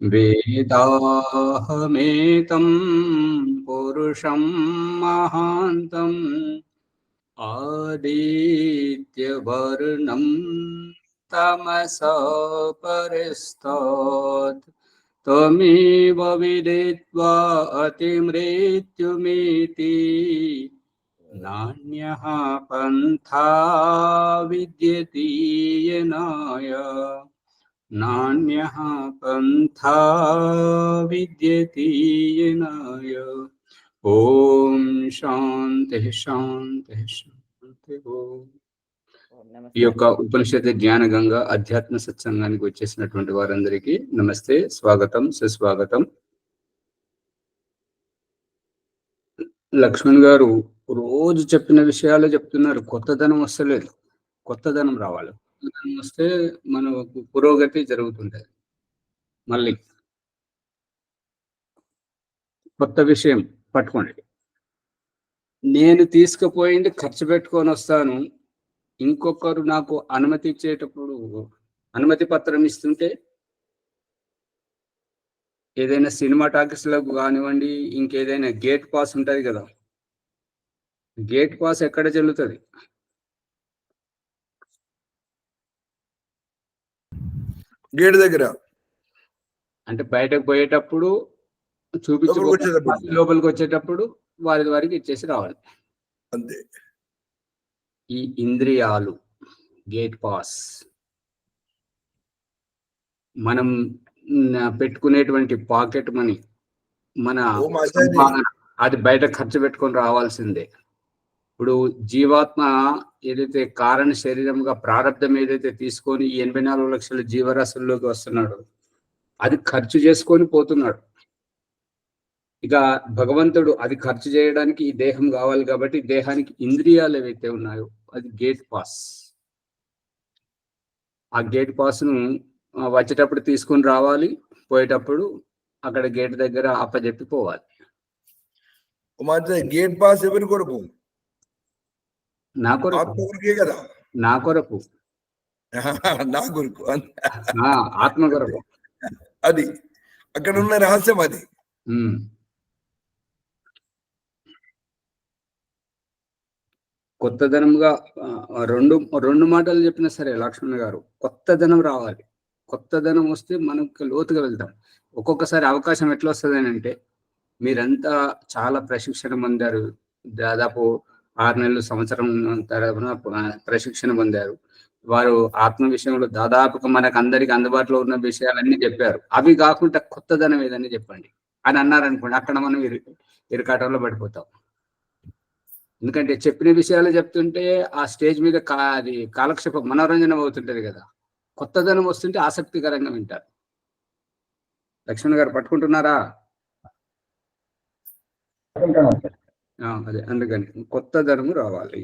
वेदाहमेतं पुरुषं महान्तम् आदित्यवर्णं तमसा परस्तात् त्वमेव विदित्वा अतिमृत्युमिति नान्यः पन्था विद्यते येनाय नान्यः पन्था विद्यते येनाय। ఓం శాంతి శాంతి శాంతి ఓం. ఈ యొక్క ఉపనిషత్ జ్ఞాన గంగా అధ్యాత్మ సత్సంగానికి వచ్చేసినటువంటి వారందరికీ నమస్తే, స్వాగతం, సుస్వాగతం. లక్ష్మణ్ గారు రోజు చెప్పిన విషయాలు చెప్తున్నారు. కొత్తదనం వస్తలేదు, కొత్తదనం రావాలి. కొత్తదనం వస్తే మనకు పురోగతి జరుగుతుంటది. మళ్ళీ కొత్త విషయం పట్టుకోండి. నేను తీసుకుపోయింది ఖర్చు పెట్టుకొని వస్తాను, ఇంకొకరు నాకు అనుమతి ఇచ్చేటప్పుడు అనుమతి పత్రం ఇస్తుంటే, ఏదైనా సినిమా టాకీస్లకు కానివ్వండి, ఇంకేదైనా గేట్ పాస్ ఉంటుంది కదా, గేట్ పాస్ ఎక్కడ చెల్లుతుంది? గేట్ దగ్గర. అంటే బయటకు పోయేటప్పుడు చూపించి లోపలికి వచ్చేటప్పుడు వారికి ఇచ్చేసి రావాలి అంతే. ఈ ఇంద్రియాలు గేట్ పాస్. మనం పెట్టుకునేటువంటి పాకెట్ మనీ, మన అది బయట ఖర్చు పెట్టుకొని రావాల్సిందే. ఇప్పుడు జీవాత్మ ఏదైతే కారణ శరీరంగా ప్రారంధం ఏదైతే తీసుకొని 84 లక్షల జీవరాశుల్లోకి వస్తున్నాడో అది ఖర్చు చేసుకొని పోతున్నాడు. ఇక భగవంతుడు అది ఖర్చు చేయడానికి ఈ దేహం కావాలి కాబట్టి దేహానికి ఇంద్రియాలు ఏవైతే ఉన్నాయో అది గేట్ పాస్. ఆ గేట్ పాస్ను వచ్చేటప్పుడు తీసుకొని రావాలి, పోయేటప్పుడు అక్కడ గేట్ దగ్గర అప్పచెప్పి పోవాలి. గేట్ పాస్ ఎవరి కొరకు? నా కొరకు, కదా. నా కొరకు, నా కొరకు, ఆత్మ కొరకు. అది అక్కడ ఉన్న రహస్యం. అది కొత్తదనంగా రెండు మాటలు చెప్పినా సరే లక్ష్మణ్ గారు, కొత్తదనం రావాలి. కొత్తదనం వస్తే మనకు లోతుగా వెళ్తాం. ఒక్కొక్కసారి అవకాశం ఎట్లా వస్తుంది అని అంటే, మీరంతా చాలా ప్రశిక్షణ పొందారు, దాదాపు 6 నెలలు సంవత్సరం తరపున ప్రశిక్షణ పొందారు. వారు ఆత్మ విషయంలో దాదాపుగా మనకు అందరికి అందుబాటులో ఉన్న విషయాలన్నీ చెప్పారు. అవి కాకుండా కొత్తదనం ఏదని చెప్పండి అని అన్నారనుకోండి, అక్కడ మనం ఇరుకాటంలో పడిపోతాం. ఎందుకంటే చెప్పిన విషయాలు చెప్తుంటే ఆ స్టేజ్ మీద అది కాలక్షేపం, మనోరంజనం అవుతుంటది కదా. కొత్తదనం వస్తుంటే ఆసక్తికరంగా వింటారు. లక్ష్మణ్ గారు పట్టుకుంటున్నారా? అదే, అందుకని కొత్తదనము రావాలి.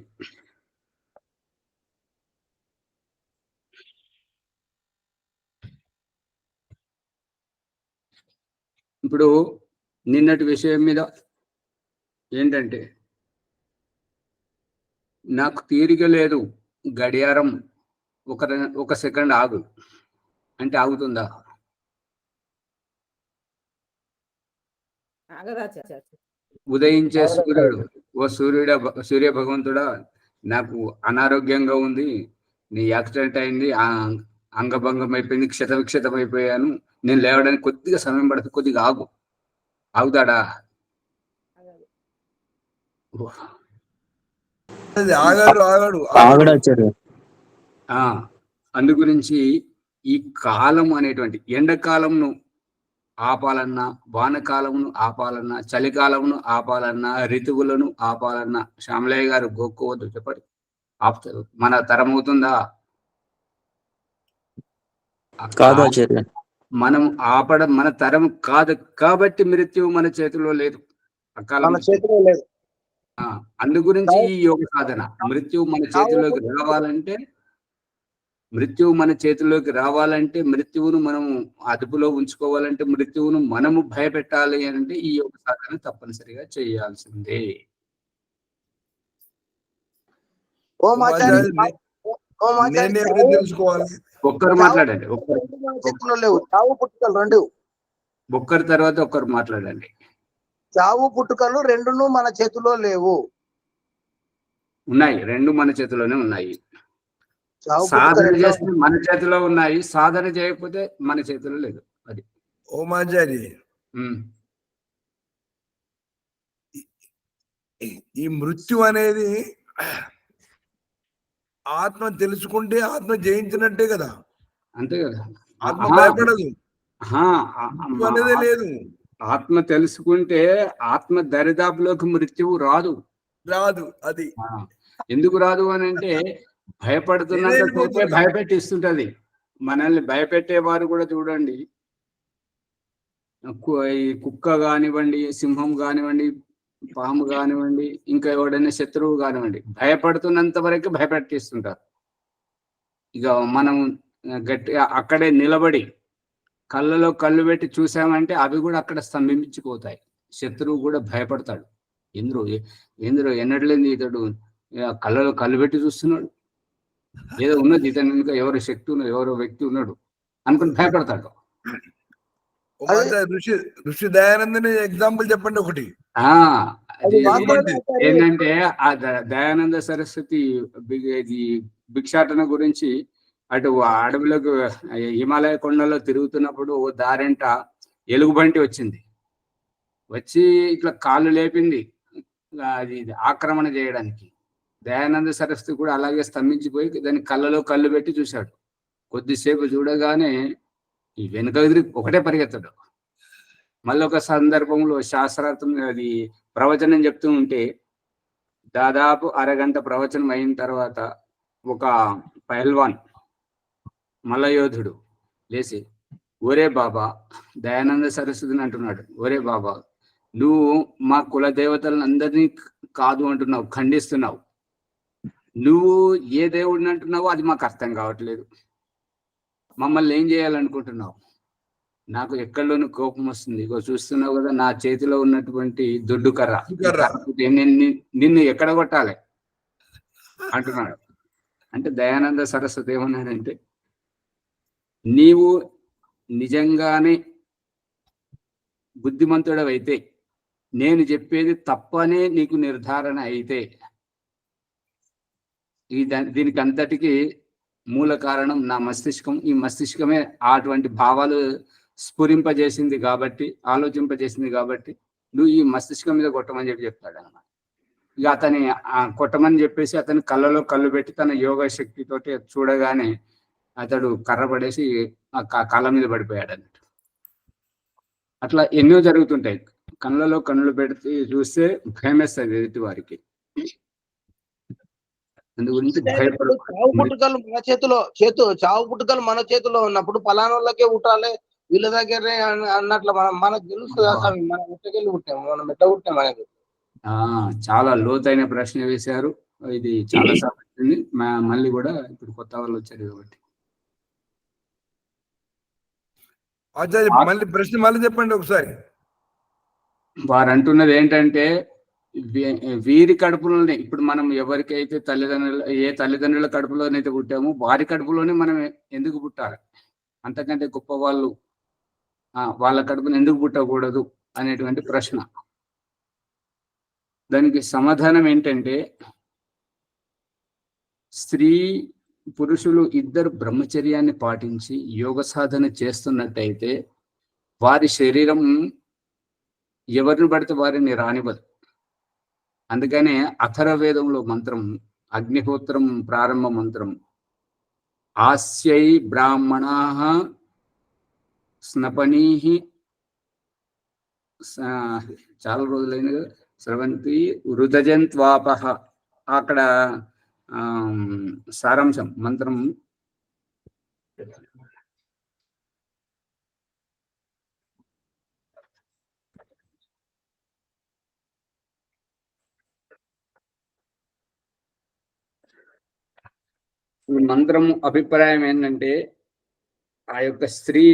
ఇప్పుడు నిన్నటి విషయం మీద ఏంటంటే, నాకు తీరిక లేదు, గడియారం ఒక సెకండ్ ఆగు అంటే ఆగుతుందా? ఉదయించే సూర్యుడు, ఓ సూర్య భగవంతుడా, నాకు అనారోగ్యంగా ఉంది, నీ యాక్సిడెంట్ అయింది, అంగభంగం అయిపోయింది, క్షతవిక్షతం అయిపోయాను, నేను లేవడానికి కొద్దిగా సమయం పడుతుంది, కొద్దిగా ఆగుతాడా? అందు గురించి ఈ కాలం అనేటువంటి ఎండాకాలంను ఆపాలన్నా, వానకాలమును ఆపాలన్నా, చలికాలమును ఆపాలన్నా, ఋతువులను ఆపాలన్నా, శ్యామలయ్య గారు గోక్కోవద్దు చెప్పండి, ఆపుతారు. మన తరం అవుతుందా? మనం ఆపడం మన తరం కాదు కాబట్టి మృత్యువు మన చేతిలో లేదు, అకాలం లేదు. అందు గురించి ఈ యోగ సాధన. మృత్యువు మన చేతిలోకి రావాలంటే, మృత్యువును మనం అదుపులో ఉంచుకోవాలంటే, మృత్యువును మనము భయపెట్టాలి అంటే ఈ యోగ సాధన తప్పనిసరిగా చేయాల్సిందే. ఒక్కరు మాట్లాడండి. చావు పుట్టుకలు రెండు ఒక్కరి తర్వాత ఒక్కరు మాట్లాడండి. చావు పుట్టుకలు రెండును మన చేతిలో లేవు. ఉన్నాయి, రెండు మన చేతిలోనే ఉన్నాయి. చావు సాధన పుట్టుకలు చేస్తే మన చేతిలో ఉన్నాయి, సాధన చేయకపోతే మన చేతిలో లేదు. అది ఓ మాజారి, ఈ మృత్యు అనేది ఆత్మ తెలుసుకుంటే ఆత్మ జయించినట్టే కదా. అంతే కదా. ఆత్మ భయపడదు, అనేది లేదు. ఆత్మ తెలుసుకుంటే ఆత్మ దరిదాపులోకి మృత్యువు రాదు. అది ఎందుకు రాదు అని అంటే భయపడుతున్నంత భయపెట్టిస్తుంటది. మనల్ని భయపెట్టేవారు కూడా చూడండి, ఈ కుక్క కానివ్వండి, సింహం కానివ్వండి, పాము కానివ్వండి, ఇంకా ఎవడైనా శత్రువు కానివ్వండి, భయపడుతున్నంత వరకు భయపెట్టిస్తుంటారు. ఇక మనం గట్టిగా అక్కడే నిలబడి కళ్ళలో కళ్ళు పెట్టి చూసామంటే అవి కూడా అక్కడ స్తంభించిపోతాయి. శత్రువు కూడా భయపడతాడు. ఎందులో ఎన్నడలేని ఇతడు కళ్ళలో కళ్ళు పెట్టి చూస్తున్నాడు, ఏదో ఉన్నది ఇతను ఇంకా ఎవరో శక్తి ఉన్నది, ఎవరో వ్యక్తి ఉన్నాడు అనుకుని భయపడతాడు. ఋషి దయానందని ఎగ్జాంపుల్ చెప్పండి ఒకటి. ఏంటంటే ఆ దయానంద సరస్వతి భిక్షాటన గురించి అటు అడవులకు హిమాలయ కొండల్లో తిరుగుతున్నప్పుడు ఓ దారింట ఎలుగుబంటి వచ్చింది. వచ్చి ఇట్లా కాళ్ళు లేపింది అది ఆక్రమణ చేయడానికి. దయానంద సరస్వతి కూడా అలాగే స్తంభించిపోయి దాని కళ్ళలో కళ్ళు పెట్టి చూశాడు. కొద్దిసేపు చూడగానే ఈ వెనుక ఎదురు ఒకటే పరిగెత్తాడు. మళ్ళీ ఒక సందర్భంలో శాస్త్రార్థం అది ప్రవచనం చెప్తూ ఉంటే దాదాపు అరగంట ప్రవచనం అయిన తర్వాత ఒక పహల్వాన్ మల్లయోధుడు లేచి, ఒరే బాబా, దయానంద సరస్వతిని అంటున్నాడు, ఒరే బాబా, నువ్వు మా కుల దేవతలను అందరినీ కాదు అంటున్నావు, ఖండిస్తున్నావు. నువ్వు ఏ దేవుడిని అంటున్నావో అది మాకు అర్థం కావట్లేదు. మమ్మల్ని ఏం చేయాలనుకుంటున్నావు? నాకు ఎక్కడలోనూ కోపం వస్తుంది. ఇగో చూస్తున్నావు కదా, నా చేతిలో ఉన్నటువంటి దొడ్డు కర్ర, నిన్ను ఎక్కడ కొట్టాలి అంటున్నాడు. అంటే దయానంద సరస్వతి ఏమన్నాడంటే, నీవు నిజంగానే బుద్ధిమంతుడవైతే, నేను చెప్పేది తప్పనే నీకు నిర్ధారణ అయితే, దీనికి అంతటికి మూల కారణం నా మస్తిష్కం. ఈ మస్తిష్కమే అటువంటి భావాలు స్ఫురింపజేసింది కాబట్టి, ఆలోచింపజేసింది కాబట్టి నువ్వు ఈ మస్తిష్కం మీద కొట్టమని చెప్తాడు అన్నమాట. ఇక అతని కొట్టమని చెప్పేసి అతని కళ్ళలో కళ్ళు పెట్టి తన యోగ శక్తితోటి చూడగానే అతడు కర్ర పడేసి కళ్ళ మీద పడిపోయాడు అన్నట్టు. అట్లా ఎన్నో జరుగుతుంటాయి. కళ్ళలో కన్నులు పెడితే చూస్తే భయం వేస్తుంది ఎదుటి వారికి. అందు గురించి చావు పుట్టుకలు మన చావు పుట్టుకలు మన చేతిలో ఉన్నప్పుడు పలానా వాళ్ళకే పుట్టాలి, వీళ్ళ దగ్గరే అన్నట్లు మనకు తెలుసు. మనం ఎట్టకెళ్ళి పుట్టాము, మనం ఎట్లా పుట్టాం అనేది. చాలా లోతైన ప్రశ్న వేశారు. ఇది చాలా సార్లు మళ్ళీ కూడా ఇప్పుడు కొత్త వాళ్ళు వచ్చారు కాబట్టి మళ్ళీ ప్రశ్న మళ్ళీ చెప్పండి ఒకసారి. వారు అంటున్నది ఏంటంటే, వీరి కడుపులోనే ఇప్పుడు మనం ఎవరికైతే ఏ తల్లిదండ్రుల కడుపులోనైతే పుట్టామో వారి కడుపులోనే మనం ఎందుకు పుట్టాలి? అంతకంటే గొప్ప వాళ్ళు వాళ్ళ కడుపును ఎందుకు పుట్టకూడదు అనేటువంటి ప్రశ్న. దానికి సమాధానం ఏంటంటే, స్త్రీ పురుషులు ఇద్దరు బ్రహ్మచర్యాన్ని పాటించి యోగ సాధన చేస్తున్నట్టయితే వారి శరీరం ఎవరిని పడితే వారిని రానివ్వదు. అందుకనే అథర్వవేదంలో మంత్రం, అగ్నిహోత్రం ప్రారంభ మంత్రం, ఆస్యై బ్రాహ్మణాః స్నపనీః, చాలా రోజులైన స్రవంతి వృధజంత్వాపః. అక్కడ సారాంశం మంత్రం ఈ మంత్రం అభిప్రాయం ఏంటంటే, ఆ యొక్క స్త్రీ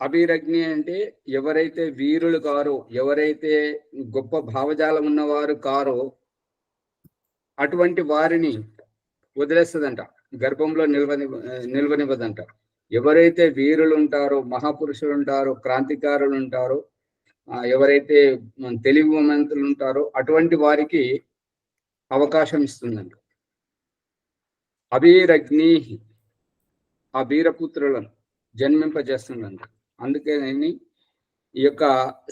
అభిరగ్ని అంటే ఎవరైతే వీరులు కారో, ఎవరైతే గొప్ప భావజాలం ఉన్నవారు కారో అటువంటి వారిని వదిలేస్తుందంట. గర్భంలో నిల్వనివ్వదంట. ఎవరైతే వీరులు ఉంటారో, మహాపురుషులు ఉంటారో, క్రాంతికారులు ఉంటారో, ఎవరైతే తెలివిమంతులు ఉంటారో అటువంటి వారికి అవకాశం ఇస్తుందంట. అభీరగ్ని, ఆ వీరపుత్రులను జన్మింపజేస్తుందంట. అందుకే ఈ యొక్క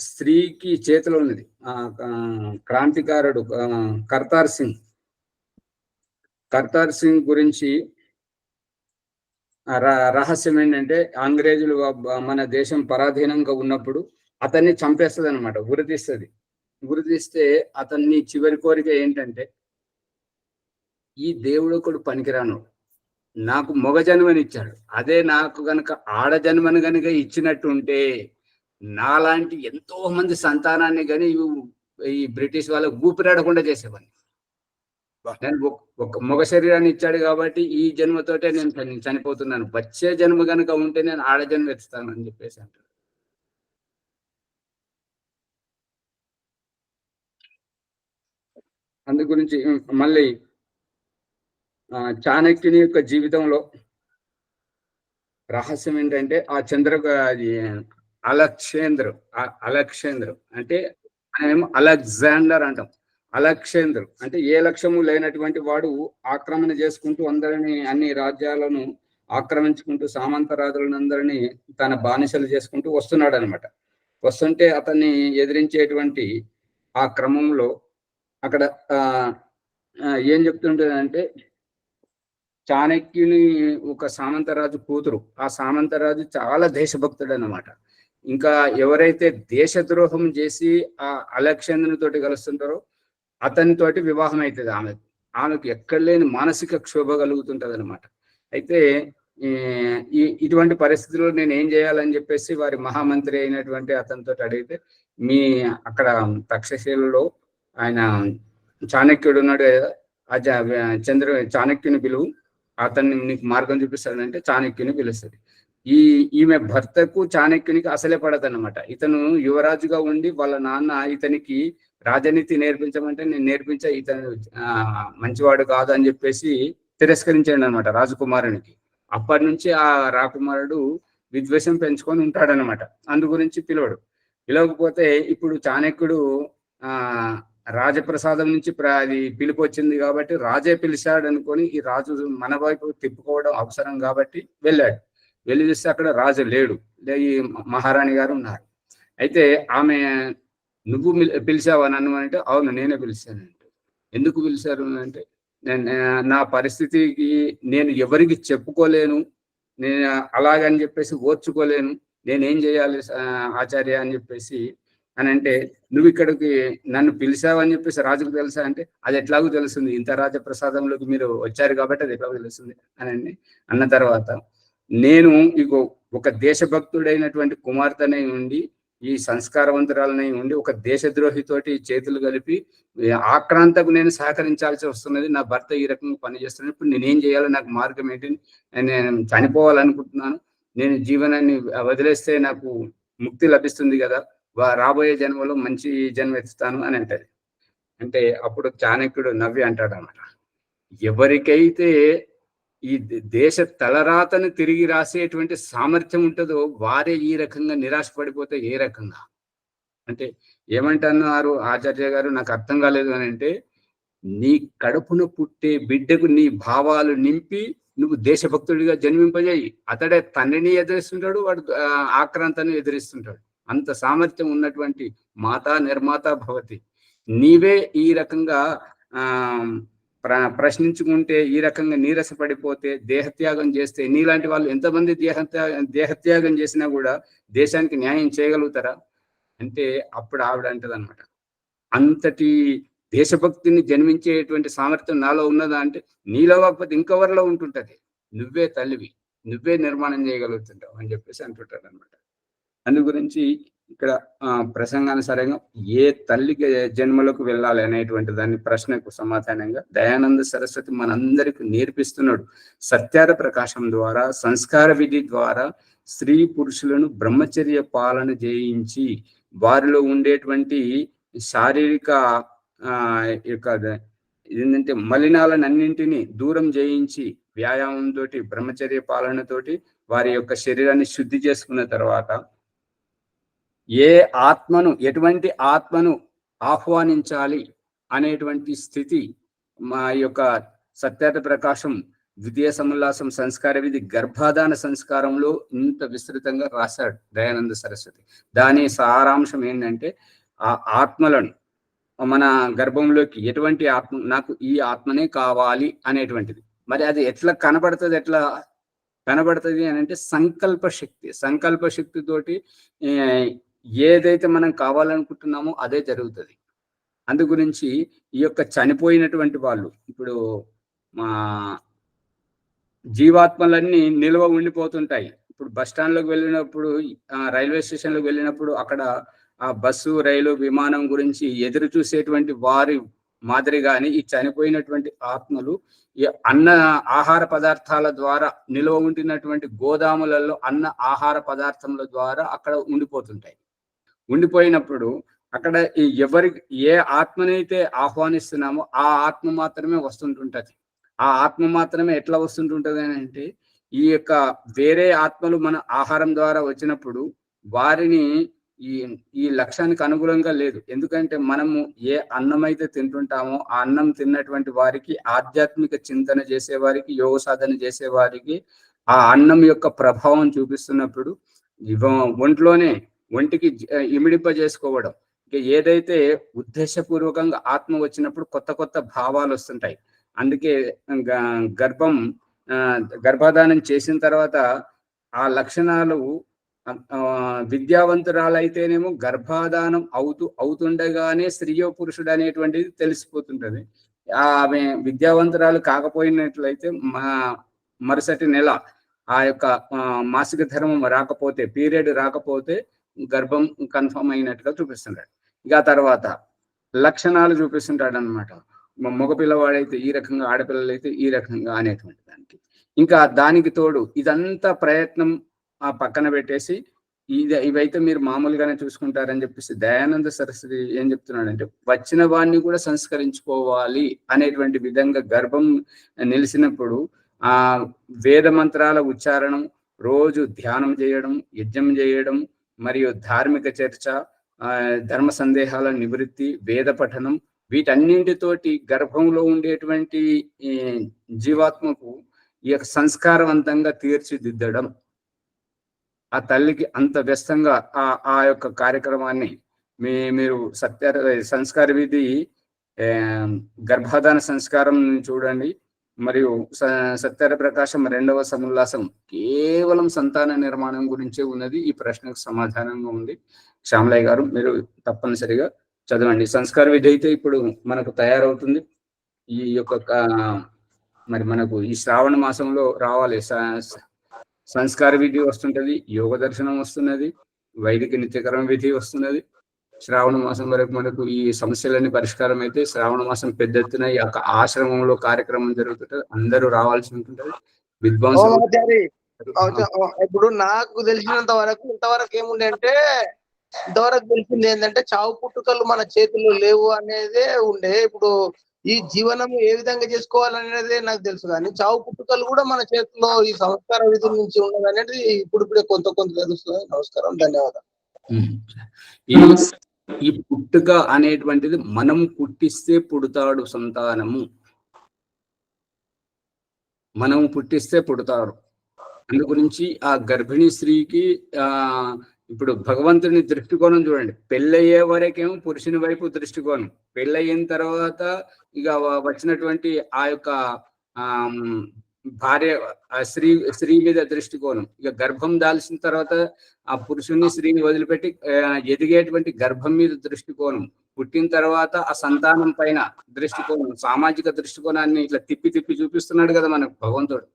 స్త్రీకి చేతిలో ఉన్నది క్రాంతికారుడు కర్తార్ సింగ్ గురించి రహస్యం ఏంటంటే, అంగ్రేజులు మన దేశం పరాధీనంగా ఉన్నప్పుడు అతన్ని చంపేస్తుంది అనమాట, గురితీస్తే అతన్ని చివరి కోరిక ఏంటంటే, ఈ దేవుడు ఒకడు పనికిరాను, నాకు మగ జన్మనిచ్చాడు, అదే నాకు గనక ఆడ జన్మని గనుక ఇచ్చినట్టుంటే నాలాంటి ఎంతో మంది సంతానాన్ని కానీ ఈ బ్రిటిష్ వాళ్ళకు ఊపిరాడకుండా చేసేవాడిని. నేను ఒక మగ శరీరాన్ని ఇచ్చాడు కాబట్టి ఈ జన్మతోటే నేను చనిపోతున్నాను, వచ్చే జన్మ కనుక ఉంటే నేను ఆడ జన్మ ఎత్తుతాను అని చెప్పేసి అంటాడు. అందు గురించి మళ్ళీ చాణక్యుని యొక్క జీవితంలో రహస్యం ఏంటంటే, ఆ అలెక్సేంద్రు అంటే ఆయనేమో అలెగ్జాండర్ అంటాం. అలెక్సేంద్రు అంటే ఏ లక్ష్యము లేనటువంటి వాడు ఆక్రమణ చేసుకుంటూ అన్ని రాజ్యాలను ఆక్రమించుకుంటూ సామంతరాజులను అందరినీ తన బానిసలు చేసుకుంటూ వస్తున్నాడు అనమాట. వస్తుంటే అతన్ని ఎదిరించేటువంటి ఆ క్రమంలో అక్కడ ఏం చెప్తుంటదంటే, చాణక్యుని ఒక సామంతరాజు కూతురు, ఆ సామంతరాజు చాలా దేశభక్తుడు అన్నమాట. ఇంకా ఎవరైతే దేశద్రోహం చేసి ఆ అలెగ్జాండర్ తోటి కలుస్తుంటారో అతనితోటి వివాహం అవుతుంది. ఆమెకు ఎక్కడ లేని మానసిక క్షోభ కలుగుతుంటది అనమాట. అయితే ఇటువంటి పరిస్థితుల్లో నేను ఏం చేయాలని చెప్పేసి వారి మహామంత్రి అయినటువంటి అతనితో అడిగితే, మీ అక్కడ తక్షశిలలో ఆయన చాణక్యుడు ఉన్నాడు కదా, చాణక్యుని పిలువు, అతన్ని నీకు మార్గం చూపిస్తాడంటే చాణక్యుని పిలుస్తుంది. ఈమె భర్తకు చాణక్యునికి అసలే పడదన్నమాట. ఇతను యువరాజుగా ఉండి వాళ్ళ నాన్న ఇతనికి రాజనీతి నేర్పించమంటే నేను నేర్పించా, ఇతను మంచివాడు కాదు అని చెప్పేసి తిరస్కరించాడు అనమాట రాజకుమారునికి. అప్పటి నుంచి ఆ రాకుమారుడు విద్వేషం పెంచుకొని ఉంటాడనమాట. అందు గురించి పిలవకపోతే ఇప్పుడు చాణక్యుడు రాజప్రసాదం నుంచి అది పిలుపు వచ్చింది కాబట్టి రాజే పిలిచాడు అనుకొని ఈ రాజు మన వైపు తిప్పుకోవడం అవసరం కాబట్టి వెళ్ళాడు. వెళ్ళి చూస్తే అక్కడ రాజు లేడు, ఈ మహారాణి గారు ఉన్నారు. అయితే ఆమె, నువ్వు పిలిచావా నన్ను అంటే, అవును నేనే పిలిచానంటే. ఎందుకు పిలిచారు అంటే, నా పరిస్థితికి నేను ఎవరికి చెప్పుకోలేను, నేను అలాగని చెప్పేసి ఓర్చుకోలేను, నేనేం చేయాలి ఆచార్య అని చెప్పేసి అని అంటే, నువ్వు ఇక్కడికి నన్ను పిలిచావని చెప్పేసి రాజుకు తెలుసా అంటే, అది ఎట్లాగూ తెలుస్తుంది, ఇంత రాజప్రసాదంలోకి మీరు వచ్చారు కాబట్టి అది ఎట్లాగో తెలుస్తుంది అని అన్న తర్వాత, నేను ఒక దేశభక్తుడైనటువంటి కుమార్తెనై ఉండి, ఈ సంస్కారవంతురాలనై ఉండి ఒక దేశద్రోహితోటి చేతులు కలిపి ఆక్రాంతకు నేను సహకరించాల్సి వస్తున్నది, నా భర్త ఈ రకంగా పనిచేస్తున్నాడు, ఇప్పుడు నేనేం చేయాలో, నాకు మార్గం ఏంటి, నేను చనిపోవాలనుకుంటున్నాను, నేను జీవనాన్ని వదిలేస్తే నాకు ముక్తి లభిస్తుంది కదా, రాబోయే జన్మలో మంచి జన్మ ఎత్తుతాను అని అంటది. అంటే అప్పుడు చాణక్యుడు నవ్వి అంటాడు అన్నమాట, ఎవరికైతే ఈ దేశ తలరాతను తిరిగి రాసేటువంటి సామర్థ్యం ఉంటుందో వారే ఈ రకంగా నిరాశపడిపోతే ఏ రకంగా అంటే, ఏమంటున్నారు ఆచార్య గారు, నాకు అర్థం కాలేదు అని అంటే, నీ కడుపున పుట్టే బిడ్డకు నీ భావాలు నింపి నువ్వు దేశభక్తుడిగా జన్మింపజేయి, అతడే తండ్రిని ఎదిరిస్తుంటాడు, వాడు ఆక్రాంతను ఎదిరిస్తుంటాడు. అంత సామర్థ్యం ఉన్నటువంటి మాతా నిర్మాత భవతి, నీవే ఈ రకంగా ప్రశ్నించుకుంటే, ఈ రకంగా నీరసపడిపోతే, దేహత్యాగం చేస్తే, నీలాంటి వాళ్ళు ఎంతమంది దేహత్యాగం చేసినా కూడా దేశానికి న్యాయం చేయగలుగుతారా అంటే, అప్పుడు ఆవిడ అంటది అనమాట, అంతటి దేశభక్తిని జన్మించేటువంటి సామర్థ్యం నాలో ఉన్నదా అంటే, నీలో కాకపోతే ఇంకెవరిలో ఉంటుంటది, నువ్వే తల్లివి, నువ్వే నిర్మాణం చేయగలుగుతుంటావు అని చెప్పేసి అంటుంటాడు అనమాట. అందు గురించి ఇక్కడ ప్రసంగానుసారంగా ఏ తల్లికి జన్మలోకి వెళ్ళాలి అనేటువంటి దాని ప్రశ్నకు సమాధానంగా దయానంద సరస్వతి మనందరికి నేర్పిస్తున్నాడు. సత్యార ప్రకాశం ద్వారా, సంస్కార విధి ద్వారా స్త్రీ పురుషులను బ్రహ్మచర్య పాలన చేయించి వారిలో ఉండేటువంటి శారీరక యొక్క ఏంటంటే మలినాలన్నింటినీ దూరం చేయించి వ్యాయామంతో బ్రహ్మచర్య పాలనతోటి వారి యొక్క శరీరాన్ని శుద్ధి చేసుకున్న తర్వాత ఎటువంటి ఆత్మను ఆహ్వానించాలి అనేటువంటి స్థితి మా యొక్క సత్యార్థ ప్రకాశం ద్వితీయ సముల్లాసం సంస్కార విధి గర్భాధాన సంస్కారంలో ఇంత విస్తృతంగా రాశాడు దయానంద సరస్వతి. దాని సారాంశం ఏంటంటే ఆ ఆత్మలను మన గర్భంలోకి ఎటువంటి ఆత్మ, నాకు ఈ ఆత్మనే కావాలి అనేటువంటిది. మరి అది ఎట్లా కనబడుతుంది అని అంటే సంకల్ప శక్తితోటి ఏదైతే మనం కావాలనుకుంటున్నామో అదే జరుగుతుంది. అందు గురించి ఈ యొక్క చనిపోయినటువంటి వాళ్ళు ఇప్పుడు మా జీవాత్మలన్నీ నిల్వ ఉండిపోతుంటాయి. ఇప్పుడు బస్ స్టాండ్లోకి వెళ్ళినప్పుడు, రైల్వే స్టేషన్లోకి వెళ్ళినప్పుడు అక్కడ ఆ బస్సు, రైలు, విమానం గురించి ఎదురు చూసేటువంటి వారి మాదిరిగాని ఈ చనిపోయినటువంటి ఆత్మలు ఈ ఆహార పదార్థాల ద్వారా నిల్వ ఉండినటువంటి గోదాములలో ఆహార పదార్థముల ద్వారా అక్కడ ఉండిపోయినప్పుడు అక్కడ ఏ ఆత్మనైతే ఆహ్వానిస్తున్నామో ఆ ఆత్మ మాత్రమే వస్తుంటుంటది. ఆ ఆత్మ మాత్రమే ఎట్లా వస్తుంటుంటది అని అంటే, ఈ యొక్క వేరే ఆత్మలు మన ఆహారం ద్వారా వచ్చినప్పుడు వారిని ఈ లక్ష్యానికి అనుగుణంగా లేదు. ఎందుకంటే మనము ఏ అన్నం అయితే తింటుంటామో ఆ అన్నం తిన్నటువంటి వారికి, ఆధ్యాత్మిక చింతన చేసేవారికి, యోగ సాధన చేసేవారికి ఆ అన్నం యొక్క ప్రభావం చూపిస్తున్నప్పుడు ఒంటికి ఇమిడింపజేసుకోవడం, ఏదైతే ఉద్దేశపూర్వకంగా ఆత్మ వచ్చినప్పుడు కొత్త కొత్త భావాలు వస్తుంటాయి. అందుకే గర్భాధానం చేసిన తర్వాత ఆ లక్షణాలు విద్యావంతురాలైతేనేమో గర్భాధానం అవుతుండగానే స్త్రీయో పురుషుడు అనేటువంటిది తెలిసిపోతుంటది. ఆమె విద్యావంతురాలు కాకపోయినట్లయితే మరుసటి నెల ఆ యొక్క మాసిక ధర్మం రాకపోతే, పీరియడ్ రాకపోతే గర్భం కన్ఫర్మ్ అయినట్టుగా చూపిస్తుంటాడు. ఇక తర్వాత లక్షణాలు చూపిస్తుంటాడు అనమాట. మగపిల్లవాడైతే ఈ రకంగా, ఆడపిల్లలైతే ఈ రకంగా అనేటువంటి దానికి. ఇంకా దానికి తోడు ఇదంతా ప్రయత్నం పక్కన పెట్టేసి ఇవైతే మీరు మామూలుగానే చూసుకుంటారని చెప్పేసి దయానంద సరస్వతి ఏం చెప్తున్నాడంటే, వచ్చిన వాడిని కూడా సంస్కరించుకోవాలి అనేటువంటి విధంగా గర్భం నిలిచినప్పుడు ఆ వేద మంత్రాల ఉచ్చారణం, రోజు ధ్యానం చేయడం, యజ్ఞం చేయడం, మరియు ధార్మిక చర్చ, ధర్మ సందేహాల నివృత్తి, వేద పఠనం, వీటన్నింటితోటి గర్భంలో ఉండేటువంటి జీవాత్మకు ఈ యొక్క సంస్కారవంతంగా తీర్చిదిద్దడం, ఆ తల్లికి అంత వ్యస్తంగా ఆ యొక్క కార్యక్రమాన్ని మీరు సంస్కార విధి గర్భాధాన సంస్కారం చూడండి. మరియు సత్యార్థ ప్రకాశం 2వ సముల్లాసం కేవలం సంతాన నిర్మాణం గురించే ఉన్నది. ఈ ప్రశ్నకు సమాధానంగా ఉంది. శ్యామలయ్య గారు మీరు తప్పనిసరిగా చదవండి. సంస్కార విధి అయితే ఇప్పుడు మనకు తయారవుతుంది. ఈ యొక్క మరి మనకు ఈ శ్రావణ మాసంలో రావాలి. సంస్కార విధి వస్తుంటది, యోగ దర్శనం వస్తున్నది, వైదిక నిత్యకర్మ విధి వస్తున్నది. శ్రావణ మాసం వరకు మనకు ఈ సమస్యలన్నీ పరిష్కారం అయితే శ్రావణ మాసం పెద్ద ఎత్తున ఈ యొక్క ఆశ్రమంలో కార్యక్రమం జరుగుతుంటది. అందరూ రావాల్సి ఉంటుంటది. విద్వాంసులు ఇప్పుడు నాకు తెలిసినంత వరకు ఇంతవరకు ఏముండే అంటే, ఇంతవరకు తెలిసింది ఏంటంటే చావు పుట్టుకలు మన చేతుల్లో లేవు అనేదే ఉండే. ఇప్పుడు ఈ జీవనం ఏ విధంగా చేసుకోవాలనేదే నాకు తెలుసు, కానీ చావు పుట్టుకలు కూడా మన చేతిలో ఈ సంస్కార విధుల నుంచి ఉన్నది అనేది ఇప్పుడిప్పుడే కొంత తెలుస్తుంది. నమస్కారం, ధన్యవాదాలు. ఈ పుట్టుక అనేటువంటిది మనం పుట్టిస్తే పుడతాడు సంతానము, మనం పుట్టిస్తే పుడతాడు. అందు గురించి ఆ గర్భిణీ స్త్రీకి ఇప్పుడు భగవంతుని దృష్టికోణం చూడండి. పెళ్ళయ్యే వరకేమో పురుషుని వైపు దృష్టికోణం, పెళ్ళయిన తర్వాత ఇక వచ్చినటువంటి ఆ యొక్క భార్య స్త్రీ మీద దృష్టికోణం, ఇక గర్భం దాల్చిన తర్వాత ఆ పురుషుని స్త్రీని వదిలిపెట్టి ఎదిగేటువంటి గర్భం మీద దృష్టికోణం, పుట్టిన తర్వాత ఆ సంతానం పైన దృష్టికోణం, సామాజిక దృష్టికోణాన్ని ఇట్లా తిప్పి చూపిస్తున్నాడు కదా మనకు భగవంతుడు.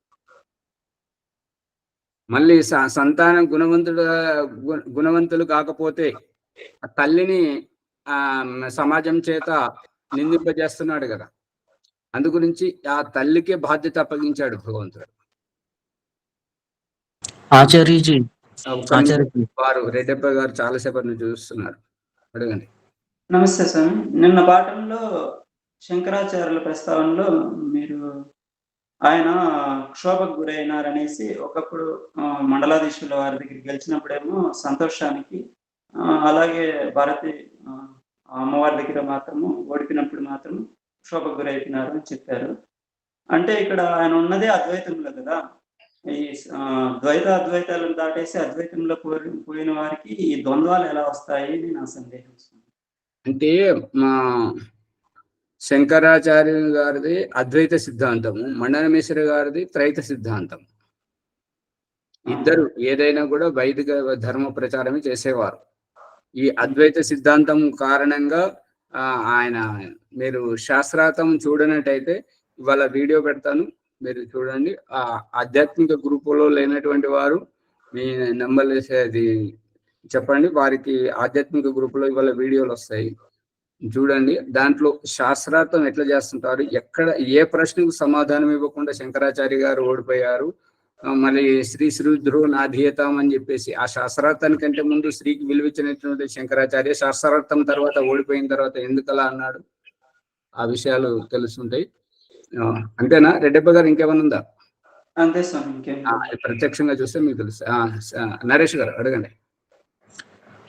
మళ్ళీ సంతానం గుణవంతులు కాకపోతే ఆ తల్లిని సమాజం చేత నిందింపజేస్తున్నాడు కదా. అందు గురించి ఆ తల్లికే బాధ్యత అప్పగించాడు భగవంతుడు. వారు రెడ్డప్ప గారు చాలాసేపటి నుంచి చూస్తున్నారు, అడగండి. నమస్తే స్వామి. నిన్న పాఠంలో శంకరాచార్యుల ప్రస్తావనలో మీరు ఆయన క్షోభకు గురైనారనేసి ఒకప్పుడు మండలాధీశుల వారి దగ్గరికి గెలిచినప్పుడేమో సంతోషానికి, అలాగే భారతి అమ్మవారి దగ్గర మాత్రము ఓడిపినప్పుడు మాత్రం క్షోభకు గురైపోయినారు అని చెప్పారు. అంటే ఇక్కడ ఆయన ఉన్నదే అద్వైతంలో కదా. ఈ ద్వైత అద్వైతాలను దాటేసి అద్వైతంలో పోయిన వారికి ఈ ద్వంద్వాలు ఎలా వస్తాయి అని నా సందేహం. అంటే మా శంకరాచార్యుల గారిది అద్వైత సిద్ధాంతము, మండనమేశ్వరి గారిది త్రైత సిద్ధాంతం. ఇద్దరు ఏదైనా కూడా వైదిక ధర్మ ప్రచారమే చేసేవారు. ఈ అద్వైత సిద్ధాంతం కారణంగా ఆయన, మీరు శాస్త్రార్థం చూడనట్టయితే ఇవాళ వీడియో పెడతాను, మీరు చూడండి. ఆ ఆధ్యాత్మిక గ్రూపులో లేనటువంటి వారు మీ నెంబర్ అది చెప్పండి, వారికి ఆధ్యాత్మిక గ్రూపులో ఇవాళ వీడియోలు వస్తాయి, చూడండి. దాంట్లో శాస్త్రార్థం ఎట్లా చేస్తుంటారు, ఎక్కడ ఏ ప్రశ్నకు సమాధానం ఇవ్వకుండా శంకరాచార్య గారు ఓడిపోయారు, మళ్ళీ శ్రీ శ్రీరుద్రో నాధీయతాం అని చెప్పేసి ఆ శాస్త్రార్థానికంటే ముందు శ్రీకి విలువిచ్చినటువంటి శంకరాచార్య శాస్త్రార్థం తర్వాత ఓడిపోయిన తర్వాత ఎందుకలా అన్నాడు, ఆ విషయాలు తెలుస్తుంటాయి. అంతేనా రెడ్డప్ప గారు, ఇంకేమైనా ఉందా? అంతే స్వామి, ప్రత్యక్షంగా చూస్తే మీకు తెలుసు. నరేష్ గారు అడగండి.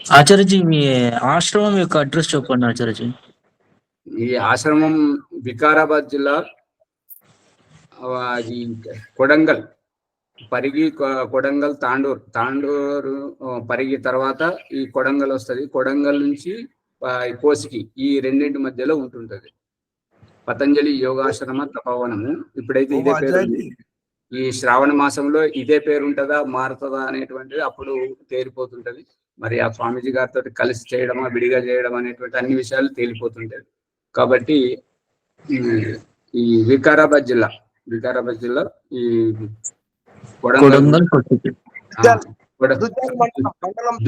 ఆచార్యజీ, మీ ఆశ్రమం యొక్క అడ్రస్ చెప్పండి ఆచార్యజీ. ఈ ఆశ్రమం వికారాబాద్ జిల్లా, కొడంగల్, పరిగి, కొడంగల్, తాండూరు పరిగి తర్వాత ఈ కొడంగల్ వస్తుంది. కొడంగల్ నుంచి కోసికి, ఈ రెండింటి మధ్యలో ఉంటుంటది పతంజలి యోగాశ్రమ తపోవనము. ఇప్పుడైతే ఇదే పేరు, ఈ శ్రావణ మాసంలో ఇదే పేరు ఉంటుందా మారుతుందా అనేటువంటిది అప్పుడు తేలిపోతుంటది. మరి ఆ స్వామీజీ గారితో కలిసి చేయడమా విడిగా చేయడం అనేటువంటి అన్ని విషయాలు తేలిపోతుంటది. కాబట్టి ఈ వికారాబాద్ జిల్లా ఈ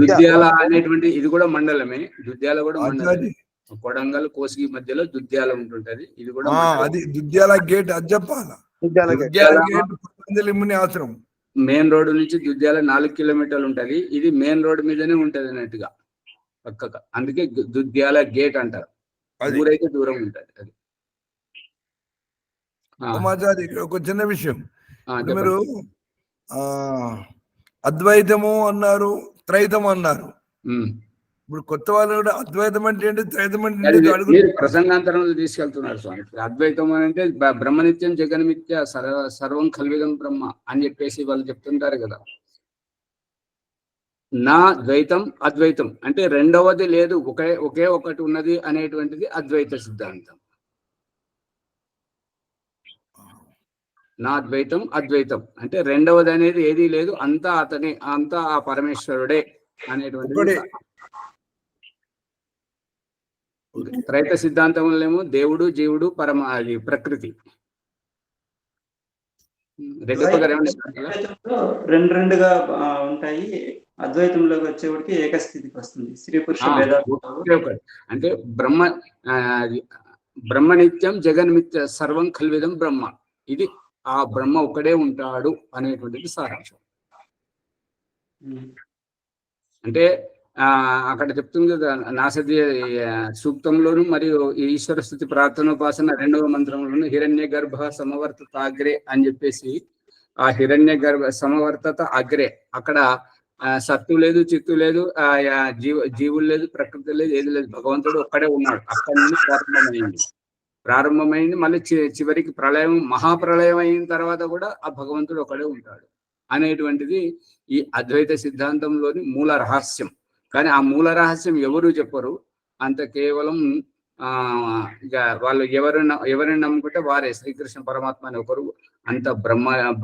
దుద్యాల అనేటువంటి ఇది కూడా మండలమే. దుద్యాల కూడా మండలమే. కొడంగల్ కోసిగి మధ్యలో దుద్యాల ఉంటుంటది. ఇది కూడా అది దుద్యాల గేట్, అది చెప్పాలా. ఆశ్రమం మెయిన్ రోడ్డు నుంచి దుద్యాల 4 కిలోమీటర్లు ఉంటది. ఇది మెయిన్ రోడ్డు మీదనే ఉంటది అన్నట్టుగా పక్కగా, అందుకే దుద్యాల గేట్ అంటారు. ఊరైతే దూరం ఉంటది. అది ఒక చిన్న విషయం, మీరు అద్వైతము అన్నారు, త్రైతం అన్నారు. ఇప్పుడు కొత్త వాళ్ళు కూడా అద్వైతం అంటే ఏంటి, త్రైతం అంటే ప్రసంగాంతరంలో తీసుకెళ్తున్నారు స్వామి. అద్వైతం అంటే బ్రహ్మనిత్యం జగన్మిత్య సర్వం కల్విదం బ్రహ్మ అని చెప్పేసి వాళ్ళు చెప్తుంటారు కదా. నా ద్వైతం అద్వైతం అంటే రెండవది లేదు, ఒకే ఒకటి ఉన్నది అనేటువంటిది అద్వైత సిద్ధాంతం. నా ద్వైతం అద్వైతం అంటే రెండవది అనేది ఏదీ లేదు, అంతా అతనే, అంతా ఆ పరమేశ్వరుడే అనేటువంటిది. త్రైత సిద్ధాంతంలో ఏమో దేవుడు, జీవుడు, అది ప్రకృతి. రెండుగా ఉంటాయి. అద్వైతంలోకి వచ్చేవాడికి ఏకస్థితికి వస్తుంది. స్త్రీ పురుష అంటే బ్రహ్మనిత్యం జగన్మిత్య సర్వం కల్విదం బ్రహ్మ, ఇది ఆ బ్రహ్మ ఒక్కడే ఉంటాడు అనేటువంటిది సారాంశం. అంటే అక్కడ చెప్తుంది కదా నాసది సూక్తంలోను మరియు ఈశ్వర స్థుతి ప్రార్థనోపాసన 2వ మంత్రంలోను హిరణ్య గర్భ సమవర్తత అగ్రే అని చెప్పేసి, ఆ హిరణ్య గర్భ సమవర్తత అగ్రే, అక్కడ సత్తు లేదు, చిత్తు లేదు, జీవులు లేదు, ప్రకృతి లేదు, ఏది లేదు, భగవంతుడు ఒక్కడే ఉన్నాడు. అక్కడి నుండి ప్రారంభమైంది. మళ్ళీ చివరికి ప్రళయం, మహాప్రళయం అయిన తర్వాత కూడా ఆ భగవంతుడు ఒకడే ఉంటాడు అనేటువంటిది ఈ అద్వైత సిద్ధాంతంలోని మూల రహస్యం. కానీ ఆ మూల రహస్యం ఎవరు చెప్పరు. అంత కేవలం ఇక వాళ్ళు ఎవరిని నమ్ముకుంటే వారే. శ్రీకృష్ణ పరమాత్మ అని ఒకరు, అంత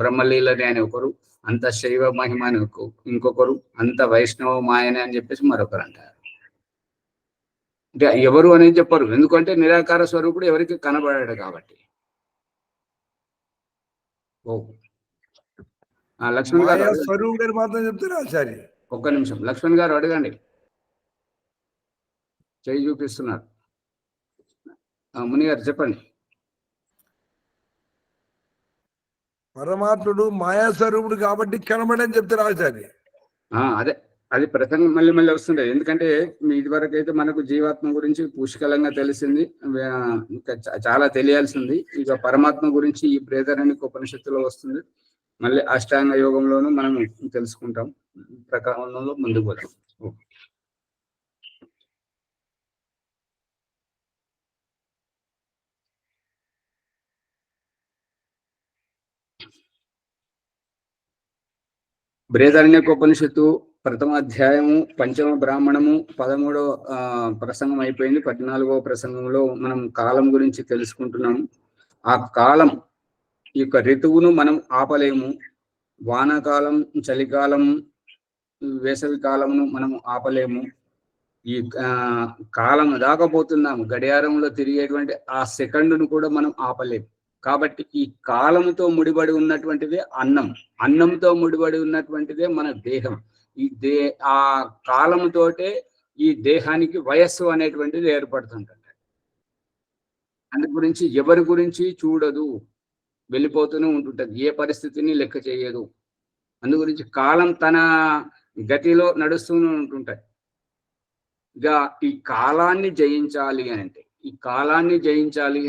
బ్రహ్మలీలని అని ఒకరు, అంత శైవ మహిమ అని ఇంకొకరు, అంత వైష్ణవ మాయని అని చెప్పేసి మరొకరు అంటారు. అంటే ఎవరు అనేది చెప్పరు, ఎందుకంటే నిరాకార స్వరూపుడు ఎవరికి కనబడాడు కాబట్టి. లక్ష్మణ్ గారు స్వరూపుడు మాత్రం చెప్తారు ఆచార్య. ఒక్క నిమిషం, లక్ష్మణ్ గారు అడగండి, చేయి చూపిస్తున్నారు. ముని గారు చెప్పండి. పరమాత్ముడు మాయాస్వరూపుడు కాబట్టి కనబడని చెప్తారు ఆచార్య. అదే అది ప్రసంగం మళ్ళీ మళ్ళీ వస్తుండే. ఎందుకంటే ఇదివరకు అయితే మనకు జీవాత్మ గురించి పుష్కలంగా తెలిసింది, ఇంకా చాలా తెలియాల్సింది. ఇక పరమాత్మ గురించి ఈ బృహదారణ్యక ఉపనిషత్తులో వస్తుంది. మళ్ళీ అష్టాంగ యోగంలోనూ మనం తెలుసుకుంటాం. ప్రకారంలో ముందుకు పోతాం. బృహదారణ్యకోపనిషత్తు ప్రథమ అధ్యాయము పంచమ బ్రాహ్మణము 13వ ప్రసంగం అయిపోయింది. 14వ ప్రసంగంలో మనం కాలం గురించి తెలుసుకుంటున్నాము. ఆ కాలం ఈ యొక్క ఋతువును మనం ఆపలేము. వానాకాలం, చలికాలం, వేసవి కాలమును మనం ఆపలేము. ఈ కాలం దాకపోతున్నాము. గడియారంలో తిరిగేటువంటి ఆ సెకండ్ను కూడా మనం ఆపలేము. కాబట్టి ఈ కాలంతో ముడిపడి ఉన్నటువంటిదే అన్నం, అన్నంతో ముడిపడి ఉన్నటువంటిదే మన దేహం. ఆ కాలంతోటే ఈ దేహానికి వయస్సు అనేటువంటిది ఏర్పడుతుంటుంది. అందు గురించి ఎవరి గురించి చూడదు, వెళ్ళిపోతూనే ఉంటుంటది, ఏ పరిస్థితిని లెక్క చేయదు. అందు గురించి కాలం తన గతిలో నడుస్తూనే ఉంటుంటది. ఇక ఈ కాలాన్ని జయించాలి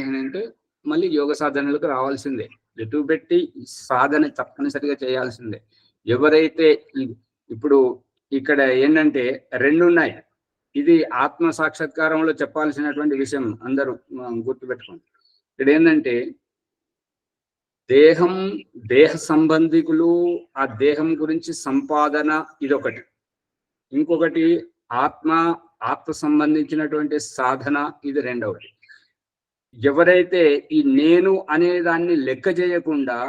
అని అంటే మళ్ళీ యోగ సాధనలకు రావాల్సిందే. ఎటు పెట్టి సాధన తప్పనిసరిగా చేయాల్సిందే. ఎవరైతే ఇప్పుడు ఇక్కడ ఏంటంటే రెండు ఉన్నాయి. ఇది ఆత్మ సాక్షాత్కారంలో చెప్పాల్సినటువంటి విషయం అందరూ గుర్తుపెట్టుకోండి. ఇక్కడ ఏంటంటే దేహ సంబంధికులు, ఆ దేహం గురించి సంపాదన, ఇదొకటి. ఇంకొకటి ఆత్మ సంబంధించినటువంటి సాధన, ఇది రెండవది. ఎవరైతే ఈ నేను అనే దాన్ని లెక్క చేయకుండా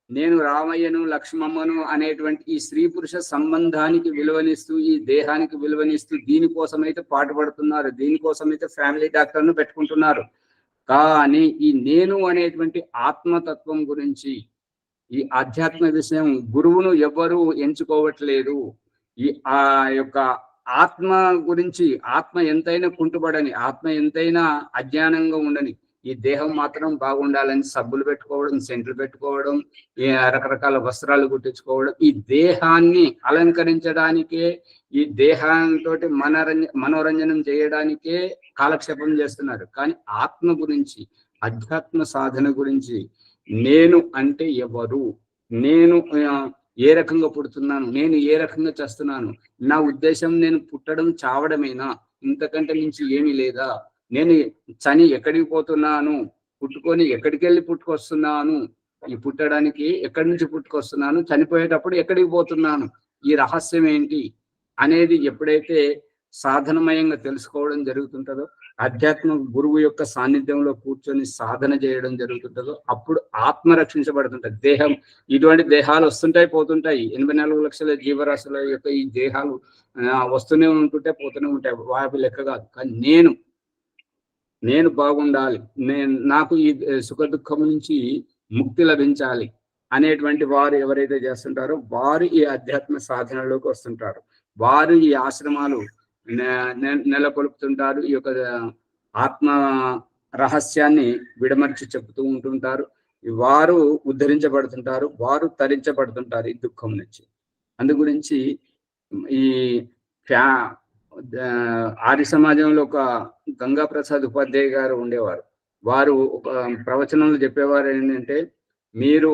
నేను రామయ్యను, లక్ష్మమ్మను అనేటువంటి ఈ స్త్రీ పురుష సంబంధానికి విలువనిస్తూ, ఈ దేహానికి విలువనిస్తూ దీనికోసమైతే పాటుపడుతున్నారు, దీనికోసమైతే ఫ్యామిలీ డాక్టర్ను పెట్టుకుంటున్నారు. కానీ ఈ నేను అనేటువంటి ఆత్మతత్వం గురించి, ఈ ఆధ్యాత్మ విషయం గురువును ఎవ్వరూ ఎంచుకోవట్లేదు. ఆ యొక్క ఆత్మ గురించి, ఆత్మ ఎంతైనా కుంటుపడని, ఆత్మ ఎంతైనా అజ్ఞానంగా ఉండని, ఈ దేహం మాత్రం బాగుండాలని సబ్బులు పెట్టుకోవడం, సెంట్లు పెట్టుకోవడం, రకరకాల వస్త్రాలు కుట్టించుకోవడం, ఈ దేహాన్ని అలంకరించడానికే, ఈ దేహంతో మనోరంజనం చేయడానికే కాలక్షేపం చేస్తున్నారు. కానీ ఆత్మ గురించి, అధ్యాత్మ సాధన గురించి, నేను అంటే ఎవరు, నేను ఏ రకంగా పుడుతున్నాను, నేను ఏ రకంగా చేస్తున్నాను, నా ఉద్దేశం నేను పుట్టడం చావడమేనా, ఇంతకంటే మించి ఏమీ లేదా, నేను చని ఎక్కడికి పోతున్నాను, పుట్టుకొని ఎక్కడికి వెళ్ళి పుట్టుకొస్తున్నాను, ఈ పుట్టడానికి ఎక్కడి నుంచి పుట్టుకొస్తున్నాను, చనిపోయేటప్పుడు ఎక్కడికి పోతున్నాను, ఈ రహస్యం ఏంటి అనేది ఎప్పుడైతే సాధనమయంగా తెలుసుకోవడం జరుగుతుంటుందో, ఆధ్యాత్మిక గురువు యొక్క సాన్నిధ్యంలో కూర్చొని సాధన చేయడం జరుగుతుంటుందో, అప్పుడు ఆత్మ రక్షించబడుతుంటది. దేహం, ఇటువంటి దేహాలు వస్తుంటాయి పోతుంటాయి. 84 లక్షల జీవరాశుల యొక్క ఈ దేహాలు వస్తూనే ఉంటుంటే పోతూనే ఉంటాయి, వాటి లెక్క కాదు. కానీ నేను బాగుండాలి, నాకు ఈ సుఖ దుఃఖం నుంచి ముక్తి లభించాలి అనేటువంటి వారు ఎవరైతే చేస్తుంటారో వారు ఈ అధ్యాత్మ సాధనలోకి వస్తుంటారు. వారు ఈ ఆశ్రమాలు నెలకొల్పుతుంటారు. ఈ యొక్క ఆత్మ రహస్యాన్ని విడమర్చి చెబుతూ ఉంటుంటారు. వారు ఉద్ధరించబడుతుంటారు, వారు తరించబడుతుంటారు ఈ దుఃఖం నుంచి. అందు గురించి ఈ ఆర్య సమాజంలో ఒక గంగా ప్రసాద్ ఉపాధ్యాయ గారు ఉండేవారు. వారు ఒక ప్రవచనంలో చెప్పేవారు ఏంటంటే, మీరు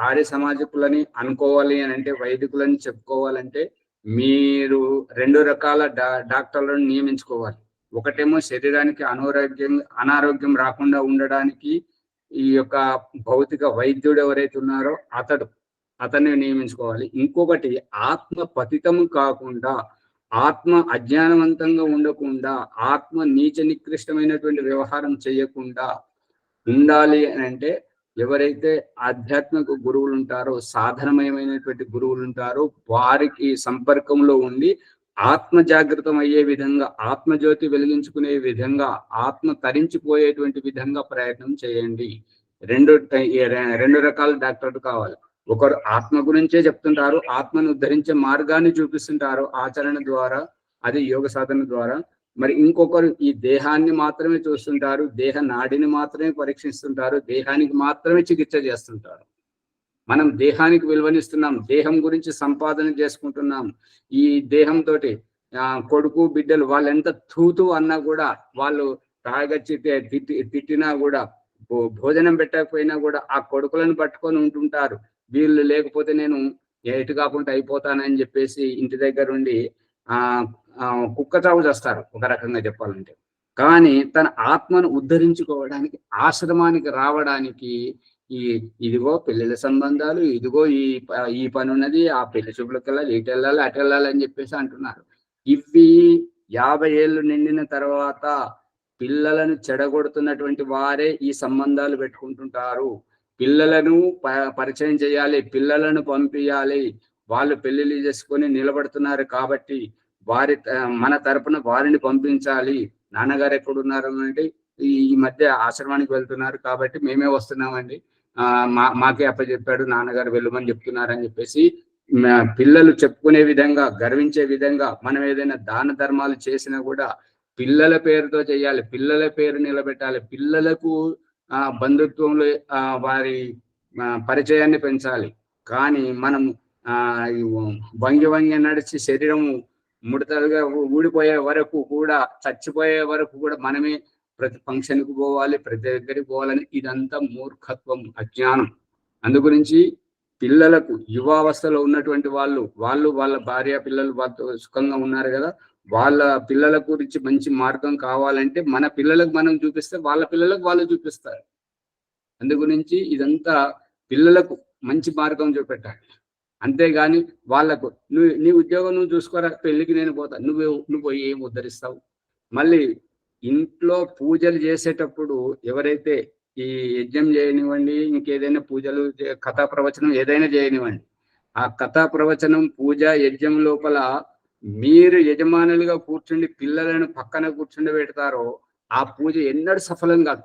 ఆర్య సమాజకులని అనుకోవాలి అని అంటే, వైదికులని చెప్పుకోవాలంటే మీరు 2 రకాల డాక్టర్లను నియమించుకోవాలి. ఒకటేమో శరీరానికి అనారోగ్యం రాకుండా ఉండడానికి ఈ యొక్క భౌతిక వైద్యుడు ఎవరైతే ఉన్నారో అతన్ని నియమించుకోవాలి. ఇంకొకటి ఆత్మ పతితము కాకుండా, ఆత్మ అజ్ఞానవంతంగా ఉండకుండా, ఆత్మ నీచ నికృష్టమైనటువంటి వ్యవహారం చేయకుండా ఉండాలి అని అంటే ఎవరైతే ఆధ్యాత్మిక గురువులు ఉంటారో, సాధనమయమైనటువంటి గురువులు ఉంటారో, వారికి సంపర్కంలో ఉండి ఆత్మ జాగృతం అయ్యే విధంగా, ఆత్మజ్యోతి వెలిగించుకునే విధంగా, ఆత్మ తరించిపోయేటువంటి విధంగా ప్రయత్నం చేయండి. రెండు రకాల డాక్టర్లు కావాలి. ఒకరు ఆత్మ గురించే చెప్తుంటారు, ఆత్మను ఉద్ధరించే మార్గాన్ని చూపిస్తుంటారు ఆచరణ ద్వారా, అది యోగ సాధన ద్వారా. మరి ఇంకొకరు ఈ దేహాన్ని మాత్రమే చూస్తుంటారు, దేహ నాడిని మాత్రమే పరీక్షిస్తుంటారు, దేహానికి మాత్రమే చికిత్స చేస్తుంటారు. మనం దేహానికి విలువనిస్తున్నాం, దేహం గురించి సంపాదన చేసుకుంటున్నాం. ఈ దేహంతో కొడుకు బిడ్డలు వాళ్ళు ఎంత తూతూ అన్నా కూడా, వాళ్ళు తాగచ్చి తిట్టినా కూడా, భోజనం పెట్టకపోయినా కూడా ఆ కొడుకులను పట్టుకొని ఉంటుంటారు. వీళ్ళు లేకపోతే నేను ఎటు కాకుండా అయిపోతానని చెప్పేసి ఇంటి దగ్గర ఉండి కుక్క చావు చేస్తారు ఒక రకంగా చెప్పాలంటే. కానీ తన ఆత్మను ఉద్ధరించుకోవడానికి, ఆశ్రమానికి రావడానికి ఇదిగో పెళ్లిళ్ళ సంబంధాలు, ఇదిగో ఈ పని ఉన్నది, ఆ పెళ్లి చూపులకు వెళ్ళాలి, ఇటు వెళ్ళాలి, అటు వెళ్ళాలి అని చెప్పేసి అంటున్నారు. ఇవి 50 ఏళ్ళు నిండిన తర్వాత పిల్లలను చెడగొడుతున్నటువంటి వారే ఈ సంబంధాలు పెట్టుకుంటుంటారు. పిల్లలను పరిచయం చేయాలి, పిల్లలను పంపించాలి, వాళ్ళు పెళ్లిళ్ళు చేసుకొని నిలబడుతున్నారు కాబట్టి మన తరపున వారిని పంపించాలి. నాన్నగారు ఎక్కడున్నారు అంటే ఈ మధ్య ఆశ్రమానికి వెళ్తున్నారు కాబట్టి మేమే వస్తున్నామండి, మాకే అప్పచెప్పాడు నాన్నగారు వెళ్ళమని చెప్తున్నారని చెప్పేసి పిల్లలు చెప్పుకునే విధంగా, గర్వించే విధంగా మనం ఏదైనా దాన ధర్మాలు చేసినా కూడా పిల్లల పేరుతో చేయాలి, పిల్లల పేరు నిలబెట్టాలి, పిల్లలకు బంధుత్వంలో వారి పరిచయాన్ని పెంచాలి. కానీ మనం వంగి నడిచి శరీరం ముడతలుగా ఊడిపోయే వరకు కూడా, చచ్చిపోయే వరకు కూడా మనమే ప్రతి ఫంక్షన్కి పోవాలి, ప్రతి దగ్గరికి పోవాలని, ఇదంతా మూర్ఖత్వం, అజ్ఞానం. అందుగురించి పిల్లలకు యువావస్థలో ఉన్నటువంటి వాళ్ళు వాళ్ళ భార్య పిల్లలు వాళ్ళతో సుఖంగా ఉన్నారు కదా, వాళ్ళ పిల్లల గురించి మంచి మార్గం కావాలంటే మన పిల్లలకు మనం చూపిస్తే వాళ్ళ పిల్లలకు వాళ్ళు చూపిస్తారు. అందుగురించి ఇదంతా పిల్లలకు మంచి మార్గం చూపెట్టాలి. అంతేగాని వాళ్ళకు నీ ఉద్యోగం నువ్వు చూసుకోరా, పెళ్లికి నేను పోతా, నువ్వు ఏం ఉద్ధరిస్తావు? మళ్ళీ ఇంట్లో పూజలు చేసేటప్పుడు ఎవరైతే ఈ యజ్ఞం చేయనివ్వండి, ఇంకేదైనా పూజలు, కథా ప్రవచనం ఏదైనా చేయనివ్వండి, ఆ కథా ప్రవచనం పూజ యజ్ఞం లోపల మీరు యజమానులుగా కూర్చుండి పిల్లలను పక్కన కూర్చుండి పెడతారో ఆ పూజ ఎన్నడూ సఫలం కాదు.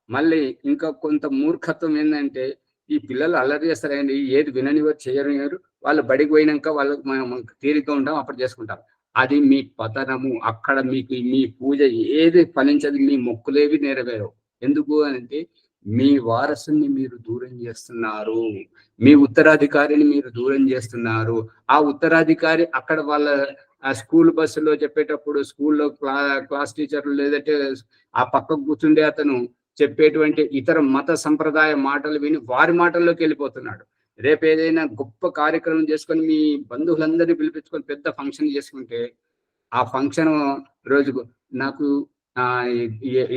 మళ్ళీ ఇంకా కొంత మూర్ఖత్వం ఏంటంటే, ఈ పిల్లలు అల్లరి చేస్తారండి, ఏది విననివారు చేయనివారు, వాళ్ళు బడికి పోయినాక వాళ్ళకి మనం తీరిక ఉంటాం, అప్పుడు చేసుకుంటాం. అది మీ పతనము. అక్కడ మీకు మీ పూజ ఏది ఫలించదు, మీ మొక్కులేవి నెరవేరవు. ఎందుకు అంటే మీ వారసుని మీరు దూరం చేస్తున్నారు, మీ ఉత్తరాధికారిని మీరు దూరం చేస్తున్నారు. ఆ ఉత్తరాధికారి అక్కడ వాళ్ళ స్కూల్ బస్సులో చెప్పేటప్పుడు, స్కూల్లో క్లాస్ టీచర్లు లేదంటే ఆ పక్కకు కూర్చుండే అతను చెప్పేటువంటి ఇతర మత సంప్రదాయ మాటలు విని వారి మాటల్లోకి వెళ్ళిపోతున్నాడు. రేపు ఏదైనా గొప్ప కార్యక్రమం చేసుకొని మీ బంధువులందరినీ పిలిపించుకొని పెద్ద ఫంక్షన్ చేసుకుంటే, ఆ ఫంక్షన్ రోజుకు నాకు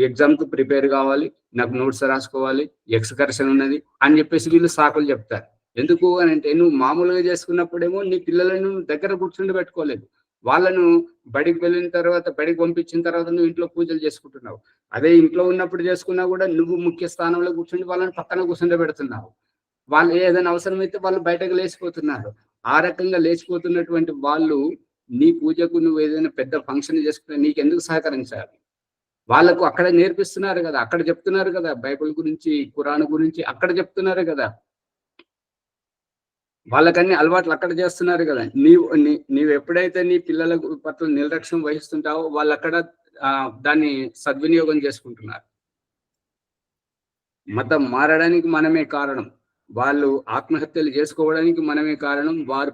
ఎగ్జామ్కు ప్రిపేర్ కావాలి, నాకు నోట్స్ రాసుకోవాలి, ఎక్స్కర్షన్ ఉన్నది అని చెప్పేసి వీళ్ళు సాకులు చెప్తారు. ఎందుకు అని అంటే, నువ్వు మామూలుగా చేసుకున్నప్పుడేమో నీ పిల్లలను దగ్గర కూర్చుండి పెట్టుకోలేదు, వాళ్ళను బడికి వెళ్ళిన తర్వాత, బడికి పంపించిన తర్వాత నువ్వు ఇంట్లో పూజలు చేసుకుంటున్నావు. అదే ఇంట్లో ఉన్నప్పుడు చేసుకున్నా కూడా నువ్వు ముఖ్య స్థానంలో కూర్చుండి వాళ్ళని పక్కన కూర్చుండి పెడుతున్నావు. వాళ్ళు ఏదైనా అవసరమైతే వాళ్ళు బయటకు లేచిపోతున్నారు. ఆ రకంగా లేచిపోతున్నటువంటి వాళ్ళు నీ పూజకు నువ్వు ఏదైనా పెద్ద ఫంక్షన్ చేసుకున్నా నీకెందుకు సహకరించాలి? వాళ్ళకు అక్కడ నేర్పిస్తున్నారు కదా, అక్కడ చెప్తున్నారు కదా, బైబిల్ గురించి, ఖురాన్ గురించి అక్కడ చెప్తున్నారు కదా, వాళ్ళకన్నీ అలవాట్లు అక్కడ చేస్తున్నారు కదా. నీవు ఎప్పుడైతే నీ పిల్లల పట్ల నిర్లక్ష్యం వహిస్తుంటావో వాళ్ళు అక్కడ దాన్ని సద్వినియోగం చేసుకుంటున్నారు. మతం మారడానికి మనమే కారణం, వాళ్ళు ఆత్మహత్యలు చేసుకోవడానికి మనమే కారణం, వారు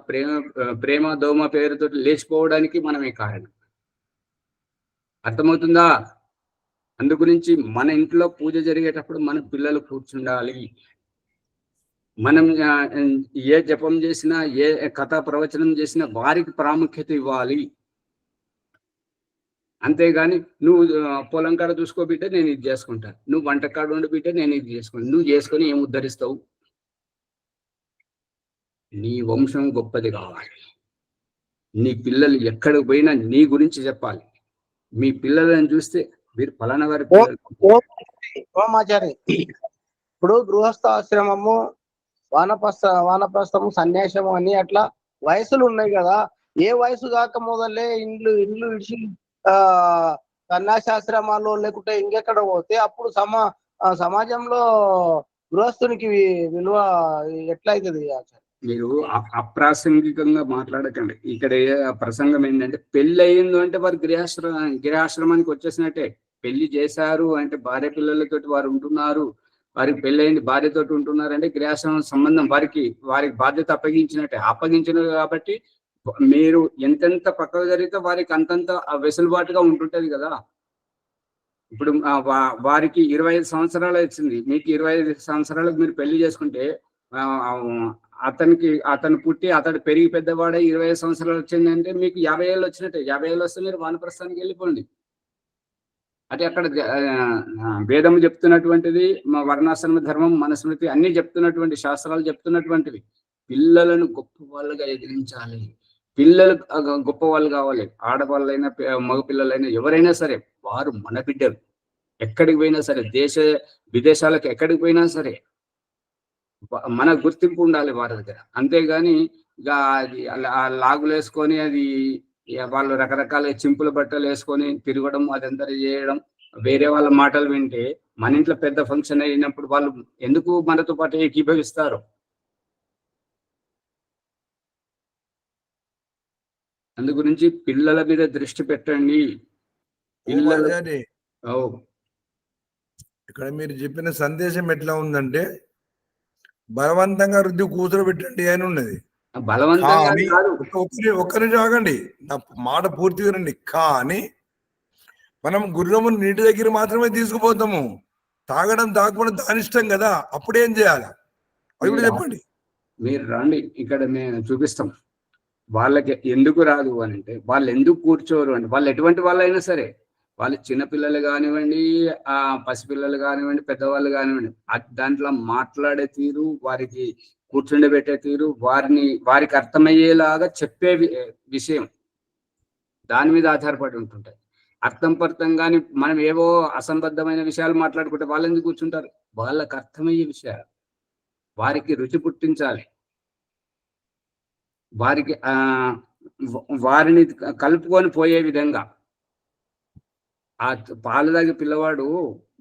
ప్రేమ దోమ పేరుతో లేచిపోవడానికి మనమే కారణం. అర్థమవుతుందా? అందుగురించి మన ఇంట్లో పూజ జరిగేటప్పుడు మన పిల్లలు కూర్చుండాలి. మనం ఏ జపం చేసినా, ఏ కథా ప్రవచనం చేసినా వారికి ప్రాముఖ్యత ఇవ్వాలి. అంతేగాని నువ్వు పొలం కాడ చూసుకో బిడ్డ, నేను ఇది చేసుకుంటాను, నువ్వు వంటకాడ ఉండి బిడ్డ, నేను ఇది చేసుకుంటాను, నువ్వు చేసుకొని ఏం ఉద్ధరిస్తావు? నీ వంశం గొప్పది కావాలి. నీ పిల్లలు ఎక్కడికి పోయినా నీ గురించి చెప్పాలి. మీ పిల్లలను చూస్తే మీరు ఫలానా వారి ఓమాచారి, ఇప్పుడు గృహస్థాశ్రమము, వానప్రస్థము, సన్యాసము అని అట్లా వయసులు ఉన్నాయి కదా. ఏ వయసు కాక మొదలే ఇల్లు విడిచి సన్యాసాశ్రమాలు లేకుంటే ఇంకెక్కడ పోతే అప్పుడు సమాజంలో గృహస్థునికి విలువ ఎట్లా అవుతుంది? మీరు అప్రాసంగికంగా మాట్లాడకండి. ఇక్కడ ప్రసంగం ఏంటంటే, పెళ్లి అయ్యింది అంటే వారు గృహాశ్రమానికి వచ్చేసినట్టే. పెళ్లి చేశారు అంటే భార్య పిల్లలతోటి వారు ఉంటున్నారు, వారికి పెళ్ళైంది, భార్యతోటి ఉంటున్నారంటే గృహస్థ సంబంధం వారికి బాధ్యత అప్పగించినది కాబట్టి మీరు ఎంతెంత పక్కకు జరిగితే వారికి అంతంత వెసులుబాటుగా ఉంటుంటది కదా. ఇప్పుడు వారికి 25 సంవత్సరాలు వచ్చింది, మీకు 25 సంవత్సరాలకు మీరు పెళ్లి చేసుకుంటే అతను పుట్టి అతడు పెరిగి పెద్దవాడే 25 సంవత్సరాలు వచ్చిందంటే మీకు 50 ఏళ్ళు వచ్చినట్టే. 50 ఏళ్ళు వస్తే మీరు వానప్రస్థానికి వెళ్ళిపోండి. అంటే అక్కడ వేదము చెప్తున్నటువంటిది, మా వర్ణాశ్రమ ధర్మం, మనుస్మృతి అన్ని చెప్తున్నటువంటి శాస్త్రాలు చెప్తున్నటువంటివి. పిల్లలను గొప్ప వాళ్ళుగా ఎదిరించాలి, పిల్లలు గొప్ప వాళ్ళు కావాలి. ఆడవాళ్ళైనా మగ పిల్లలైనా ఎవరైనా సరే వారు మన బిడ్డలు. ఎక్కడికి పోయినా సరే, విదేశాలకు ఎక్కడికి పోయినా సరే మన గుర్తింపు ఉండాలి వారి దగ్గర. అంతేగాని ఇక అది లాగులు వేసుకొని అది వాళ్ళు రకరకాల చింపుల బట్టలు వేసుకొని తిరగడం, అదంతా చేయడం, వేరే వాళ్ళ మాటలు వింటే మన ఇంట్లో పెద్ద ఫంక్షన్ అయినప్పుడు వాళ్ళు ఎందుకు మనతో పాటు ఏకీభవిస్తారు? అందు గురించి పిల్లల మీద దృష్టి పెట్టండి. ఇక్కడ మీరు చెప్పిన సందేశం ఎట్లా ఉందంటే, బలవంతంగా రుద్ది కూతురుబెట్టండి అని ఉన్నది. బలవంతంగా ఒక్కరిని ఆగండి, నా మాట పూర్తిగా రండి. కానీ మనం గుర్రము నీటి దగ్గర మాత్రమే తీసుకుపోతాము, తాగడం తాగకుండా దాని ఇష్టం కదా. అప్పుడేం చేయాలి అది కూడా చెప్పండి. మీరు రండి, ఇక్కడ మేము చూపిస్తాం. వాళ్ళకి ఎందుకు రాదు అని అంటే, వాళ్ళు ఎందుకు కూర్చోరు అంటే, వాళ్ళు ఎటువంటి వాళ్ళైనా సరే, వాళ్ళు చిన్నపిల్లలు కానివ్వండి, పసిపిల్లలు కానివ్వండి, పెద్దవాళ్ళు కానివ్వండి, దాంట్లో మాట్లాడే తీరు, వారికి కూర్చుండబెట్టే తీరు, వారికి అర్థమయ్యేలాగా చెప్పే విషయం దాని మీద ఆధారపడి ఉంటుంటాయి. అర్థం పర్థం కానీ మనం ఏవో అసంబద్ధమైన విషయాలు మాట్లాడుకుంటే వాళ్ళు ఎందుకు కూర్చుంటారు? వాళ్ళకి అర్థమయ్యే విషయాలు వారికి రుచి పుట్టించాలి, వారిని కలుపుకొని పోయే విధంగా. ఆ పాలు తాగే పిల్లవాడు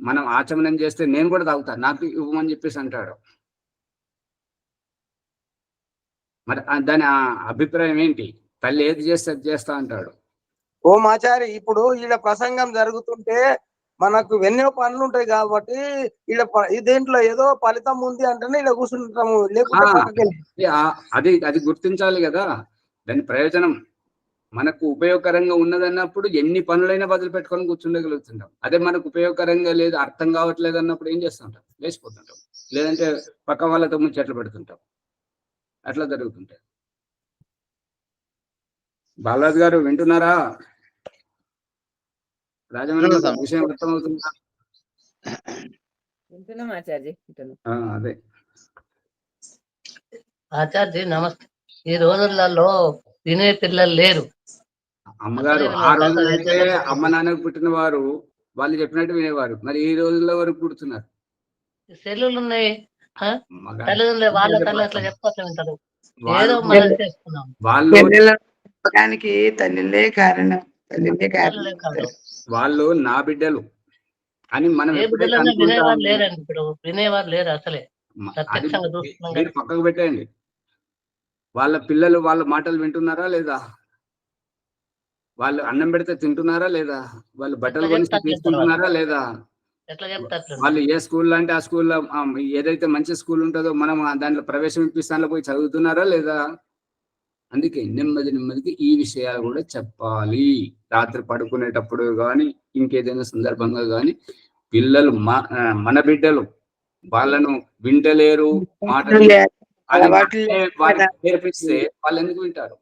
మనం ఆచమనం చేస్తే నేను కూడా తాగుతా, నాకు ఇవ్వమని చెప్పేసి అంటాడు. మరి దాని అభిప్రాయం ఏంటి? తల్లి ఏది చేస్తే అది చేస్తా అంటాడు. ఆచారి, ఇప్పుడు ఈడ ప్రసంగం జరుగుతుంటే మనకు ఎన్నో పనులు ఉంటాయి కాబట్టి ఈడ దేంట్లో ఏదో ఫలితం ఉంది అంటేనే ఈడ కూర్చుంటాము, లేకపోతే అది గుర్తించాలి కదా. దాని ప్రయోజనం మనకు ఉపయోగకరంగా ఉన్నదన్నప్పుడు ఎన్ని పనులైనా వదిలిపెట్టుకొని కూర్చుండగలుగుతుంటాం. అదే మనకు ఉపయోగకరంగా లేదు, అర్థం కావట్లేదు అన్నప్పుడు ఏం చేస్తుంటాం? లేచిపోతుంటాం, లేదంటే పక్క వాళ్ళతో ముచ్చట్లు పెడుతుంటాం. అట్లా జరుగుతుంటాయి. బాలరాజు గారు వింటున్నారా? రాజమండ్రి విషయం అర్థమవుతుందా? అదే ఆచార్య నమస్తే. ఈ రోజులలో వినే పిల్లలు లేరు. అమ్మగారు ఆ రోజులంటే అమ్మ నాన్నకు పుట్టిన వారు వాళ్ళు చెప్పినట్టు వినేవారు. మరి ఈ రోజుల్లో వరకు పుడుతున్నారు. సెల్లులు ఉన్నాయి, తల్లిదండ్రులు వాళ్ళ తల్లి అట్లా చెప్తా వింటారు. ఏదో మనం చేస్తున్నాం. వాళ్ళు నా బిడ్డలు అని మనం వినేవారు లేరండి. ఇప్పుడు వినేవారు లేరు అసలే. మీరు పక్కకు పెట్టండి. వాళ్ళ పిల్లలు వాళ్ళ మాటలు వింటున్నారా లేదా? వాళ్ళు అన్నం పెడితే తింటున్నారా లేదా? వాళ్ళు బట్టలు కొనిస్తే తీసుకుంటున్నారా లేదా? వాళ్ళు ఏ స్కూల్లో అంటే ఆ స్కూల్లో ఏదైతే మంచి స్కూల్ ఉంటుందో మనం దాంట్లో ప్రవేశం ఇప్పిస్తాను పోయి చదువుతున్నారా లేదా? అందుకే నెమ్మదికి ఈ విషయాలు కూడా చెప్పాలి. రాత్రి పడుకునేటప్పుడు కానీ ఇంకేదైనా సందర్భంగా కానీ పిల్లలు మన బిడ్డలు, వాళ్ళను వింటలేరు, మాటలు నేర్పిస్తే వాళ్ళు ఎందుకు వింటారు?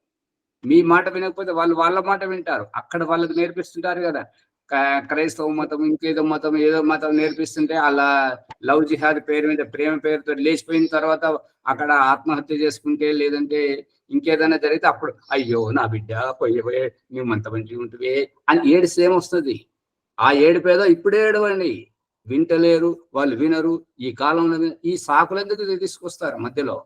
మీ మాట వినకపోతే వాళ్ళు వాళ్ళ మాట వింటారు. అక్కడ వాళ్ళకి నేర్పిస్తుంటారు కదా, క్రైస్తవ మతం, ఇంకేదో మతం, ఏదో మతం నేర్పిస్తుంటే అలా లవ్ జిహాద్ పేరు మీద, ప్రేమ పేరుతో లేచిపోయిన తర్వాత అక్కడ ఆత్మహత్య చేసుకుంటే, లేదంటే ఇంకేదైనా జరిగితే అప్పుడు అయ్యో నా బిడ్డ పోయే మేమంత మంచిగా ఉంటుంది అని ఏడిస్తే ఏమొస్తుంది? ఆ ఏడుపేదో ఇప్పుడే ఏడవండి. వింటలేరు, వాళ్ళు వినరు. ఈ కాలంలో ఈ సాకులు ఎందుకు తీసుకొస్తారు మధ్యలో?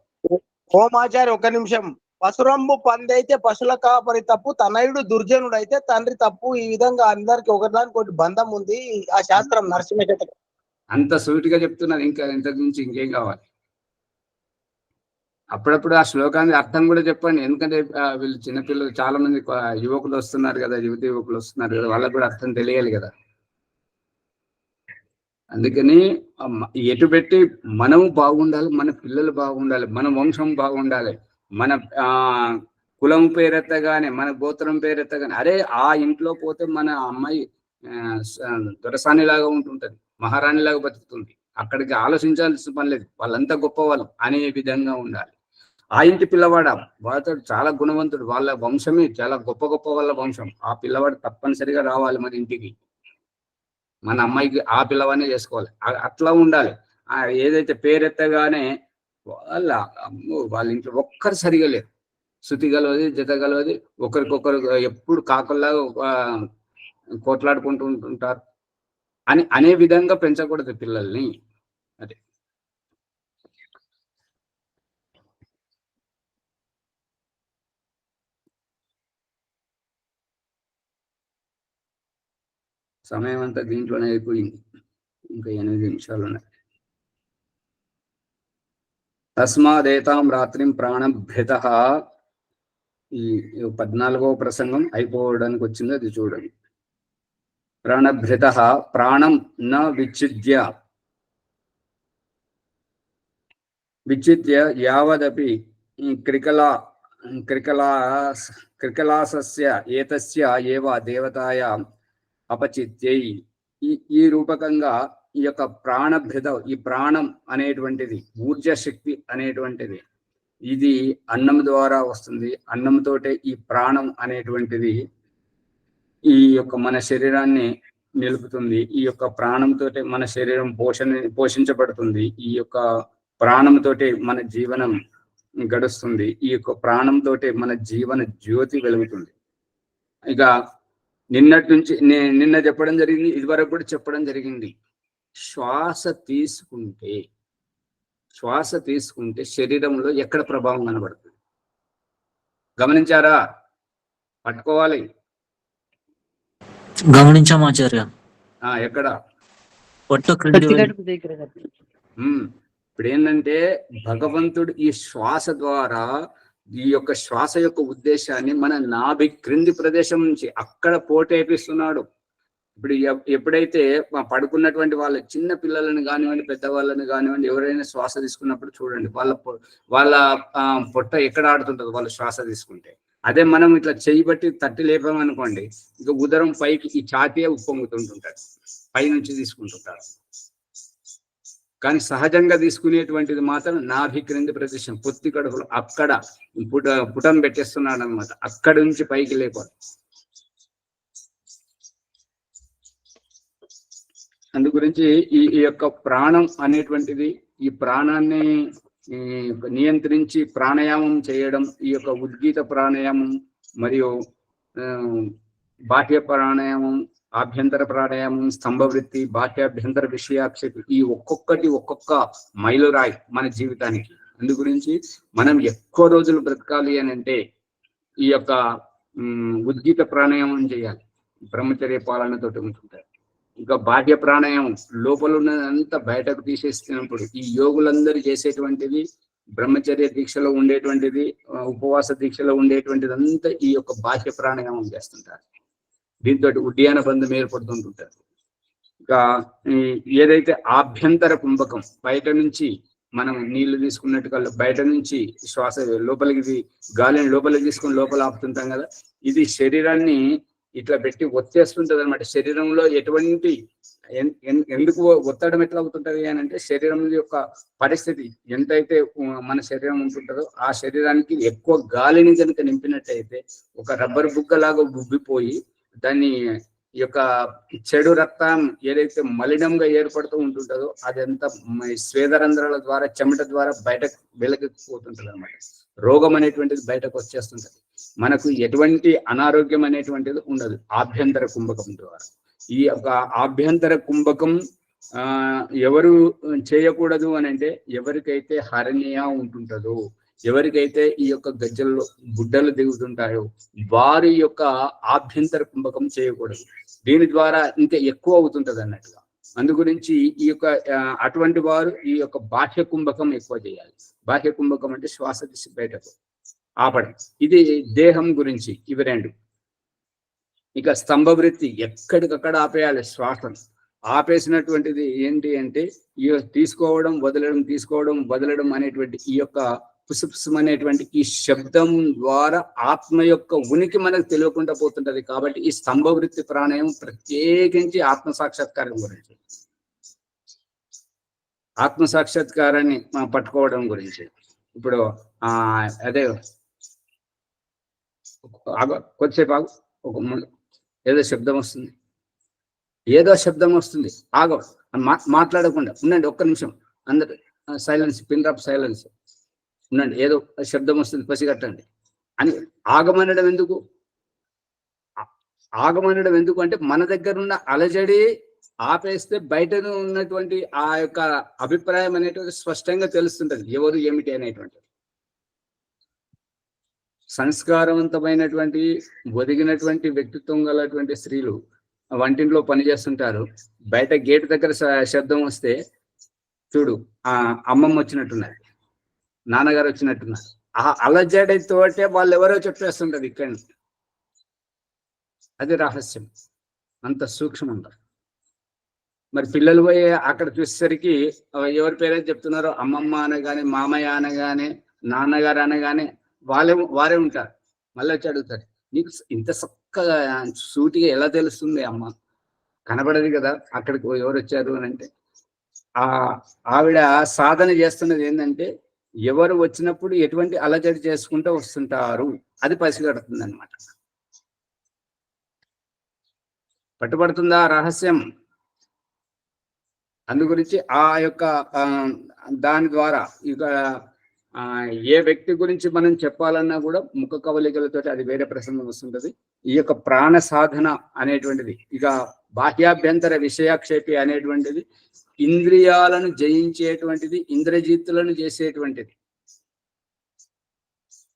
ఆచార్య ఒక నిమిషం. పశురంబు పందైతే పశుల కాపరి తప్పు, తనయుడు దుర్జనుడు అయితే తండ్రి తప్పు. ఈ విధంగా అందరికి ఒకదానికి ఒకటి బంధం ఉంది ఆ శాస్త్రం. నరసింహ అంత సూటిగా చెప్తున్నారు. ఇంకా ఇంతకు మించి ఇంకేం కావాలి? అప్పుడప్పుడు ఆ శ్లోకాన్ని అర్థం కూడా చెప్పండి. ఎందుకంటే వీళ్ళు చిన్నపిల్లలు చాలా మంది యువకులు వస్తున్నారు కదా, యువకులు వస్తున్నారు కదా, వాళ్ళకు కూడా అర్థం తెలియాలి కదా. అందుకని ఎటు పెట్టి మనం బాగుండాలి, మన పిల్లలు బాగుండాలి, మన వంశం బాగుండాలి, మన కులం పేరెత్తగానే, మన గోత్రం పేరెత్తగానే, అరే ఆ ఇంట్లో పోతే మన అమ్మాయి దొరసానిలాగా ఉంటుంటది, మహారాణిలాగా బతుకుతుంది, అక్కడికి ఆలోచించాల్సిన పని లేదు, వాళ్ళంతా గొప్పవాళ్ళు అనే విధంగా ఉండాలి. ఆ ఇంటి పిల్లవాడ వాళ్ళతో చాలా గుణవంతుడు, వాళ్ళ వంశమే చాలా గొప్ప వాళ్ళ వంశం, ఆ పిల్లవాడు తప్పనిసరిగా రావాలి మన ఇంటికి, మన అమ్మాయికి ఆ పిల్లవాడినే చేసుకోవాలి, అట్లా ఉండాలి. ఏదైతే పేరెత్తగానే వాళ్ళ ఇంట్లో ఒక్కరు సరిగా లేరు, శృతి గలవది, జత గలవది, ఒకరికొకరు ఎప్పుడు కాకుల్లాగా కోట్లాడుకుంటూ ఉంటుంటారు అనే విధంగా పెంచకూడదు పిల్లల్ని. అదే సమయం అంతా దీంట్లోనే అయిపోయింది, ఇంకా 8 నిమిషాలు ఉన్నాయి. తస్మాదేతాం రాత్రిం ప్రాణభృత, ఈ 14వ ప్రసంగం అయిపోవడానికి వచ్చింది, అది చూడండి. ప్రాణభృత ప్రాణం న విచిత్య యావదపి క్రికలాసస్య ఏతస్య ఏవ దేవతాయ అపచిత్యై. ఈ రూపకంగా ఈ యొక్క ప్రాణభృత, ఈ ప్రాణం అనేటువంటిది, ఊర్జ శక్తి అనేటువంటిది, ఇది అన్నం ద్వారా వస్తుంది, అన్నంతోటే ఈ ప్రాణం అనేటువంటిది ఈ యొక్క మన శరీరాన్ని నిలుపుతుంది, ఈ యొక్క ప్రాణంతో మన శరీరం పోషించబడుతుంది, ఈ యొక్క ప్రాణంతోటే మన జీవనం గడుస్తుంది, ఈ యొక్క ప్రాణంతో మన జీవన జ్యోతి వెలుగుతుంది. ఇక నిన్నటి నుంచి నిన్న చెప్పడం జరిగింది, ఇదివరకు కూడా చెప్పడం జరిగింది, శ్వాస తీసుకుంటే శరీరంలో ఎక్కడ ప్రభావం కనబడుతుంది గమనించారా? పట్టుకోవాలి. గమనించాం ఆచార్య. ఎక్కడ? ఇప్పుడు ఏంటంటే భగవంతుడు ఈ శ్వాస ద్వారా, ఈ యొక్క శ్వాస యొక్క ఉద్దేశాన్ని మన నాభి క్రింది ప్రదేశం నుంచి అక్కడ పోటేపిస్తున్నాడు. ఇప్పుడు ఎప్పుడైతే పడుకున్నటువంటి వాళ్ళ చిన్న పిల్లలను కానివ్వండి, పెద్దవాళ్ళని కానివ్వండి, ఎవరైనా శ్వాస తీసుకున్నప్పుడు చూడండి, వాళ్ళ పొట్ట ఎక్కడ ఆడుతుంటుంది వాళ్ళు శ్వాస తీసుకుంటే. అదే మనం ఇట్లా చెయ్యి బట్టి తట్టి లేపామనుకోండి, ఇక ఉదరం పైకి ఈ ఛాతీయే ఉప్పొంగుతుంటుంటారు, పైనుంచి తీసుకుంటుంటారు. కానీ సహజంగా తీసుకునేటువంటిది మాత్రం నాభి క్రింది ప్రదేశం, పొత్తి కడుపులో అక్కడ పుటం పెట్టేస్తున్నాడు అనమాట, అక్కడి నుంచి పైకి లేపాలి. అందు గురించి ఈ యొక్క ప్రాణం అనేటువంటిది, ఈ ప్రాణాన్ని నియంత్రించి ప్రాణాయామం చేయడం, ఈ యొక్క ఉద్గీత ప్రాణాయామం మరియు బాహ్య ప్రాణాయామం, ఆభ్యంతర ప్రాణాయామం, స్తంభవృత్తి, బాహ్యాభ్యంతర విషయాక్షతి, ఈ ఒక్కొక్క మైలురాయి మన జీవితానికి. అందు గురించి మనం ఎక్కువ రోజులు బ్రతకాలి అని అంటే ఈ యొక్క ఉద్గీత ప్రాణాయామం చేయాలి, బ్రహ్మచర్య పాలనతోటి ఉంటుంటారు. ఇంకా బాహ్య ప్రాణాయామం లోపల ఉన్నదంతా బయటకు తీసేస్తున్నప్పుడు, ఈ యోగులందరూ చేసేటువంటిది, బ్రహ్మచర్య దీక్షలో ఉండేటువంటిది, ఉపవాస దీక్షలో ఉండేటువంటిది అంతా ఈ యొక్క బాహ్య ప్రాణాయామం చేస్తుంటారు. దీంతో ఉడ్యాన బంధం ఏర్పడుతుంటుంటారు. ఇంకా ఏదైతే ఆభ్యంతర కుంభకం, బయట నుంచి మనం నీళ్లు తీసుకున్నట్టుగా బయట నుంచి శ్వాస లోపలికి, గాలిని లోపలికి తీసుకుని లోపల ఆపుతుంటాం కదా, ఇది శరీరాన్ని ఇట్లా పెట్టి ఒత్తేస్తుంటది అనమాట. శరీరంలో ఎటువంటి ఎందుకు ఒత్తడం ఎట్లా అవుతుంటది అని అంటే, శరీరం యొక్క పరిస్థితి ఎంతైతే మన శరీరం ఉంటుంటుందో ఆ శరీరానికి ఎక్కువ గాలిని కనుక నింపినట్టయితే ఒక రబ్బర్ బుగ్గలాగా ఉబ్బిపోయి దాన్ని ఈ యొక్క చెడు రక్తం ఏదైతే మలినంగా ఏర్పడుతూ ఉంటుంటుందో అదంతా స్వేదరంధ్రాల ద్వారా, చెమట ద్వారా బయటకు వెలగకపోతుంటది అనమాట. రోగం అనేటువంటిది బయటకు వచ్చేస్తుంటది. మనకు ఎటువంటి అనారోగ్యం అనేటువంటిది ఉండదు ఆభ్యంతర కుంభకం ద్వారా. ఈ యొక్క ఆభ్యంతర కుంభకం ఎవరు చేయకూడదు అని అంటే, ఎవరికైతే హరణ్య ఉంటుంటుందో, ఎవరికైతే ఈ యొక్క గజ్జల్లో గుడ్డలు దిగుతుంటాయో వారి యొక్క ఆభ్యంతర కుంభకం చేయకూడదు. దీని ద్వారా ఇంకా ఎక్కువ అవుతుంటది అన్నట్టుగా. అందు గురించి ఈ యొక్క అటువంటి వారు ఈ యొక్క బాహ్య కుంభకం ఎక్కువ చేయాలి. బాహ్య కుంభకం అంటే శ్వాస తీసి బయటకు ఆపడం. ఇది దేహం గురించి ఇవి రెండు. ఇక స్తంభవృత్తి ఎక్కడికక్కడ ఆపేయాలి శ్వాసను. ఆపేసినటువంటిది ఏంటి అంటే ఈ తీసుకోవడం వదలడం అనేటువంటి ఈ యొక్క పుసుపుసం అనేటువంటి ఈ శబ్దం ద్వారా ఆత్మ యొక్క ఉనికి మనకు తెలియకుండా పోతుంటది. కాబట్టి ఈ స్తంభ వృత్తి ప్రాణాయామం ప్రత్యేకించి ఆత్మ సాక్షాత్కారం గురించి, ఆత్మ సాక్షాత్కారాన్ని పట్టుకోవడం గురించి. ఇప్పుడు అదే కొద్దిసేపు ఆగు, ఏదో శబ్దం వస్తుంది, ఆగ మాట్లాడకుండా ఉండండి, ఒక్క నిమిషం అందరు సైలెన్స్, పిన్ డ్రాప్ సైలెన్స్ ఉండండి, ఏదో శబ్దం వస్తుంది పసిగట్టండి అని ఆగమనడం ఎందుకు? అంటే మన దగ్గర ఉన్న అలజడి ఆపేస్తే బయట ఉన్నటువంటి ఆ యొక్క అభిప్రాయం అనేటువంటి స్పష్టంగా తెలుస్తుంటది, ఎవరు ఏమిటి అనేటువంటి. సంస్కారవంతమైనటువంటి ఒదిగినటువంటి వ్యక్తిత్వం గలటువంటి స్త్రీలు వంటింట్లో పనిచేస్తుంటారు. బయట గేట్ దగ్గర శబ్దం వస్తే చూడు, అమ్మమ్మ వచ్చినట్టున్నారు, నాన్నగారు వచ్చినట్టున్నారు, ఆ అలజడితోటే వాళ్ళు ఎవరో చెప్పేస్తుంటారు ఇక్కడ. అది రహస్యం, అంత సూక్ష్మంగా. మరి పిల్లలు పోయి అక్కడ చూసేసరికి ఎవరి పేరైతే చెప్తున్నారో అమ్మమ్మ అనగానే, మామయ్య అనగానే, నాన్నగారు అనగానే వారే ఉంటారు. మళ్ళీ వచ్చి అడుగుతారు, నీకు ఇంత చక్కగా సూటిగా ఎలా తెలుస్తుంది అమ్మ? కనబడదు కదా అక్కడికి ఎవరు వచ్చారు అని అంటే. ఆవిడ సాధన చేస్తున్నది ఏంటంటే ఎవరు వచ్చినప్పుడు ఎటువంటి అలజడి చేసుకుంటూ వస్తుంటారు అది పసిగడుతుంది అనమాట. పట్టుబడుతుందా రహస్యం? అందు గురించి ఆ యొక్క దాని ద్వారా ఇక ఏ వ్యక్తి గురించి మనం చెప్పాలన్నా కూడా ముఖ కవలికలతో అది వేరే ప్రసంగం వస్తుంటది. ఈ యొక్క ప్రాణ సాధన అనేటువంటిది, ఇక బాహ్యాభ్యంతర విషయాక్షేపి అనేటువంటిది ఇంద్రియాలను జయించేటువంటిది, ఇంద్రజిత్తులను చేసేటువంటిది,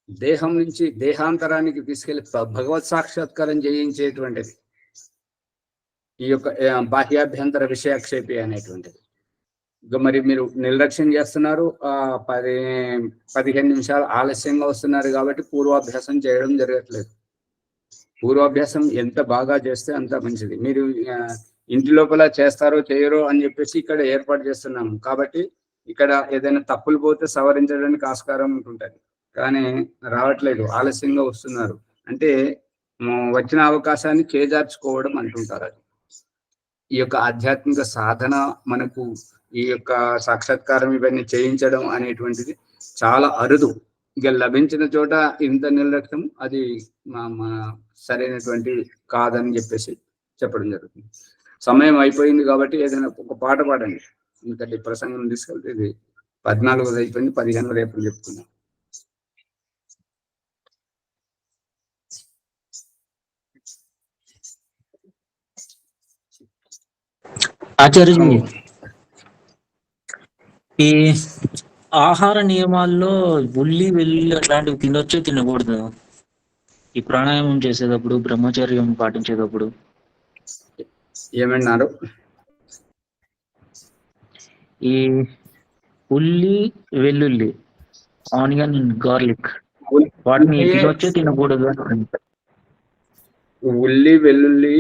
దేహం నుంచి దేహాంతరానికి తీసుకెళ్లి భగవత్ సాక్షాత్కారం జయించేటువంటిది ఈ యొక్క బాహ్యాభ్యంతర విషయాక్షేపి అనేటువంటిది. ఇక మరి మీరు నిర్లక్ష్యం చేస్తున్నారు, 10-15 నిమిషాలు ఆలస్యంగా వస్తున్నారు కాబట్టి పూర్వాభ్యాసం చేయడం జరగట్లేదు. పూర్వాభ్యాసం ఎంత బాగా చేస్తే అంత మంచిది. మీరు ఇంటి లోపల చేస్తారో చేయరో అని చెప్పేసి ఇక్కడ ఏర్పాటు చేస్తున్నాము. కాబట్టి ఇక్కడ ఏదైనా తప్పులు పోతే సవరించడానికి ఆస్కారం ఉంటుంటది, కానీ రావట్లేదు, ఆలస్యంగా వస్తున్నారు అంటే వచ్చిన అవకాశాన్ని చేజార్చుకోవడం అంటుంటారు. అది ఈ యొక్క ఆధ్యాత్మిక సాధన మనకు ఈ యొక్క సాక్షాత్కారం ఇవన్నీ చేయించడం అనేటువంటిది చాలా అరుదు. ఇక లభించిన చోట ఇంత నిర్లక్ష్యం అది సరైనటువంటి కాదని చెప్పేసి చెప్పడం జరుగుతుంది. సమయం అయిపోయింది కాబట్టి ఏదైనా ఒక పాట పాడండి, ఎందుకంటే ప్రసంగం తీసుకెళ్తే ఇది 14 అయిపోయింది, 15 రేపు చెప్తున్నాం. ఆచార్య, ఈ ఆహార నియమాల్లో ఉల్లి వెల్లుల్లి అట్లాంటివి తినొచ్చు తినకూడదు ఈ ప్రాణాయామం చేసేటప్పుడు, బ్రహ్మచర్యం పాటించేటప్పుడు? ఏమన్నారు? ఈ ఉల్లి వెల్లుల్లి, ఆనియన్ అండ్ గార్లిక్, వాటిని తినొచ్చు తినకూడదు అని. ఉల్లి వెల్లుల్లి,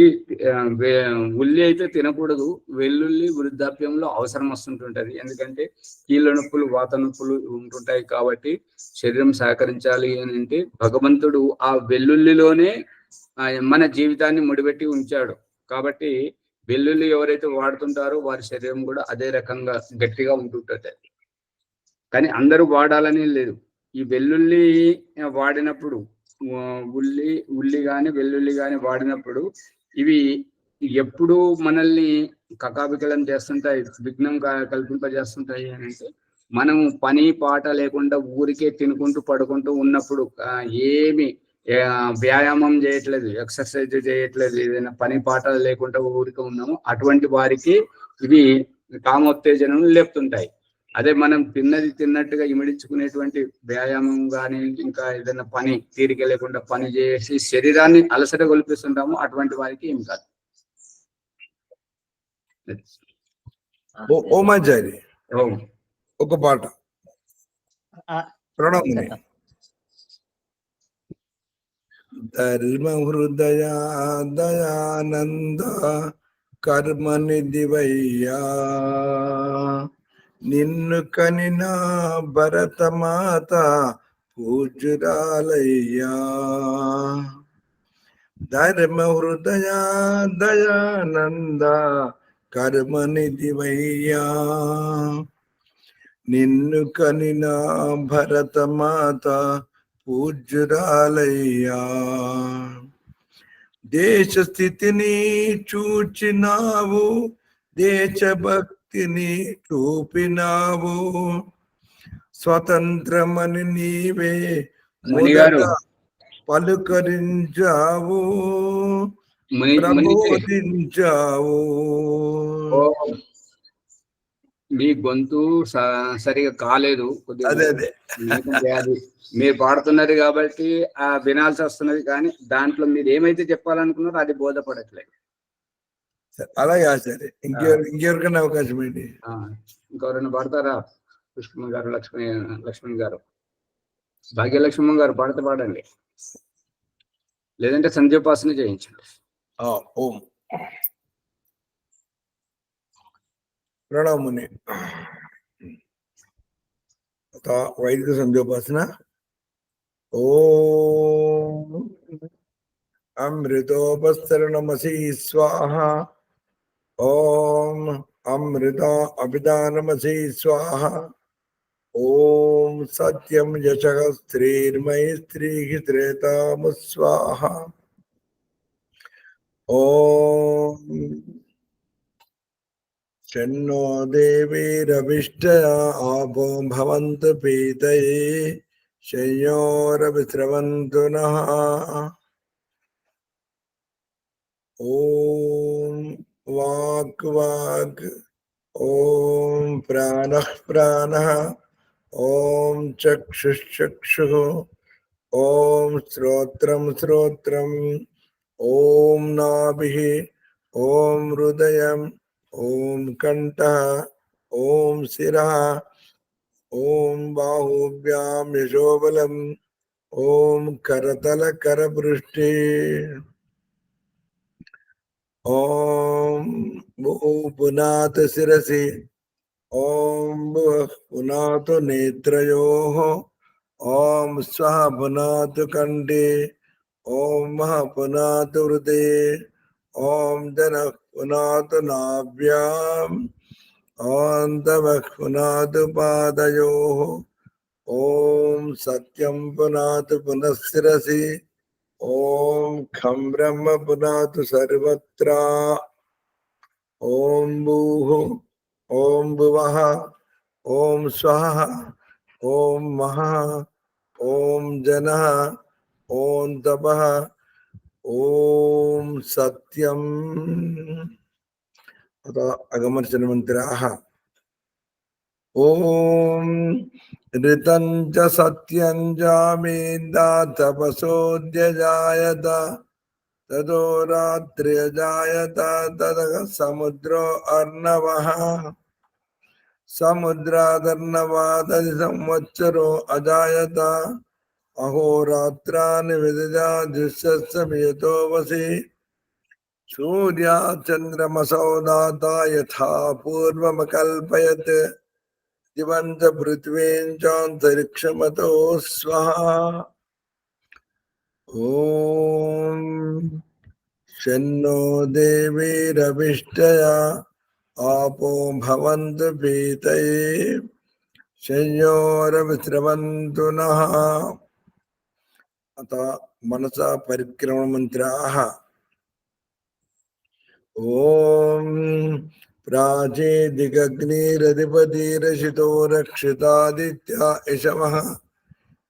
ఉల్లి అయితే తినకూడదు, వెల్లుల్లి వృద్ధాప్యంలో అవసరం వస్తుంటుంటది. ఎందుకంటే కీళ్ళ నొప్పులు, వాత నొప్పులు ఉంటుంటాయి. కాబట్టి శరీరం సహకరించాలి అని అంటే భగవంతుడు ఆ వెల్లుల్లిలోనే మన జీవితాన్ని ముడిపెట్టి ఉంచాడు. కాబట్టి వెల్లుల్లి ఎవరైతే వాడుతుంటారో వారి శరీరం కూడా అదే రకంగా గట్టిగా ఉంటుంటది. కానీ అందరూ వాడాలని లేదు. ఈ వెల్లుల్లి వాడినప్పుడు, ఉల్లి కానీ వెల్లుల్లి కానీ వాడినప్పుడు ఇవి ఎప్పుడు మనల్ని కకావికలం చేస్తుంటాయి, విఘ్నం కల్పింపజేస్తుంటాయి అని అంటే మనము పని పాట లేకుండా ఊరికే తినుకుంటూ పడుకుంటూ ఉన్నప్పుడు, ఏమి వ్యాయామం చేయట్లేదు, ఎక్సర్సైజ్ చేయట్లేదు, ఏదైనా పని పాట లేకుండా ఊరికే ఉన్నాము, అటువంటి వారికి ఇవి కామోత్తేజనం లేపుతుంటాయి. అదే మనం తిన్నది తిన్నట్టుగా ఇమిడించుకునేటువంటి వ్యాయామం కానీ ఇంకా ఏదైనా పని తీరిక లేకుండా పని చేసి శరీరాన్ని అలసట గొలిపిస్తుంటాము, అటువంటి వారికి ఏం కాదు. ఓమాచారి ఒక పాట ప్రణామం. ధర్మ హృదయ దయానంద కర్మనిధివయ్యా నిన్ను కనిన భరతమాత పూజ్యురాలయ్యా ధర్మ హృదయ దయానంద కర్మనిధివయ్యా నిన్ను కనిన భరతమాత పూజ్యురాలయ్యా దేశ స్థితిని చూచినావు దేశభక్తిని చూపినావు స్వతంత్రమని నీవే ముని గారు మొదట పలుకరించావు ప్రబోధించావు మీ గొంతు సరిగా కాలేదు కొద్దిగా. అదే అదే ఎందుకంటే అది మీరు పాడుతున్నారు కాబట్టి ఆ వినాల్సి వస్తున్నది, కానీ దాంట్లో మీరు ఏమైతే చెప్పాలనుకున్నారో అది బోధపడట్లేదు. అలాగే సరే. ఇంకెవరికైనా అవకాశం ఏంటి? ఇంకెవరైనా పాడతారా? పుష్పమ్మ గారు, లక్ష్మణ్ గారు, భాగ్యలక్ష్మమ్మ గారు పాడితే పాడండి, లేదంటే సంధ్యోపాసన చేయించండి. ఓం ప్రణాముని వైదిక సంధ్యోపాసన. ఓం అమృతోపస్తరణమసి స్వాహ. ఓం అమృత అభిదానమసి స్వాహ. ఓం సత్యం యశః స్త్రీర్మైస్త్రీః త్రేతాము స్వాహ. ఓం షణ్ణో దేవీరభిష్టయా ఆపో భవంతు పీతయే శయ్యోరవిస్రవంతు నః. ఓం వాక్ వాక్. ఓం ప్రాణః ప్రాణః. ఓం చక్షుశ్చక్షుః. ఓం శ్రోత్రం శ్రోత్రం. ఓం నాభిః. ఓం హృదయం. ఓం కంఠః. ఓం శిరః. ఓం బాహుభ్యాం యశోబలం. ఓం కరతల కరపృష్ఠే. ఓం భూ పునాత్ శిరసి. ఓం భువః పునాతు నేత్రయోః. ఓం స్వః పునాతు కంఠే. ఓం మహః పునాతు హృదయే. ఓం జనః పునాతు నాభ్యాం. ఓం తమః పునాతు పాదయోః. ఓం సత్యం పునాతు పునఃశిరసి. ఓం ఖం బ్రహ్మ పునాతు సర్వత్రా. ఓం భూః. ఓం భువః. ఓం స్వః. ఓం మహః. ఓం జనః. ఓం తపః. ఓం సత్యం. అగమర్చన మంత్రాః. ఓం ఋతం చ సత్యం జామేదా తపసోద్యజాయత తదో రాత్ర్యజాయత తదః సముద్రో అర్ణవః. సముద్రాదర్ణవాదది సంవత్సరో అజాయత. అహోరాత్రాని విదజాదిశస్సమియతో వసి. సూర్యా చంద్రమసౌ దాతా యథా పూర్వమకల్పయత్. దివంచ పృథ్వీంచాంతరిక్షమతో స్వాహా. ఓం షణ్ణో దేవీరభిష్టయా ఆపో భవంతు పీతయే శయ్యోరవిస్రవంతు నః. అత మనసా పరిక్రమణ మంత్రాః. ఓం ప్రాచేదిగగ్నిరధిపతిరషితో రక్షితాదిత్యా యశమః.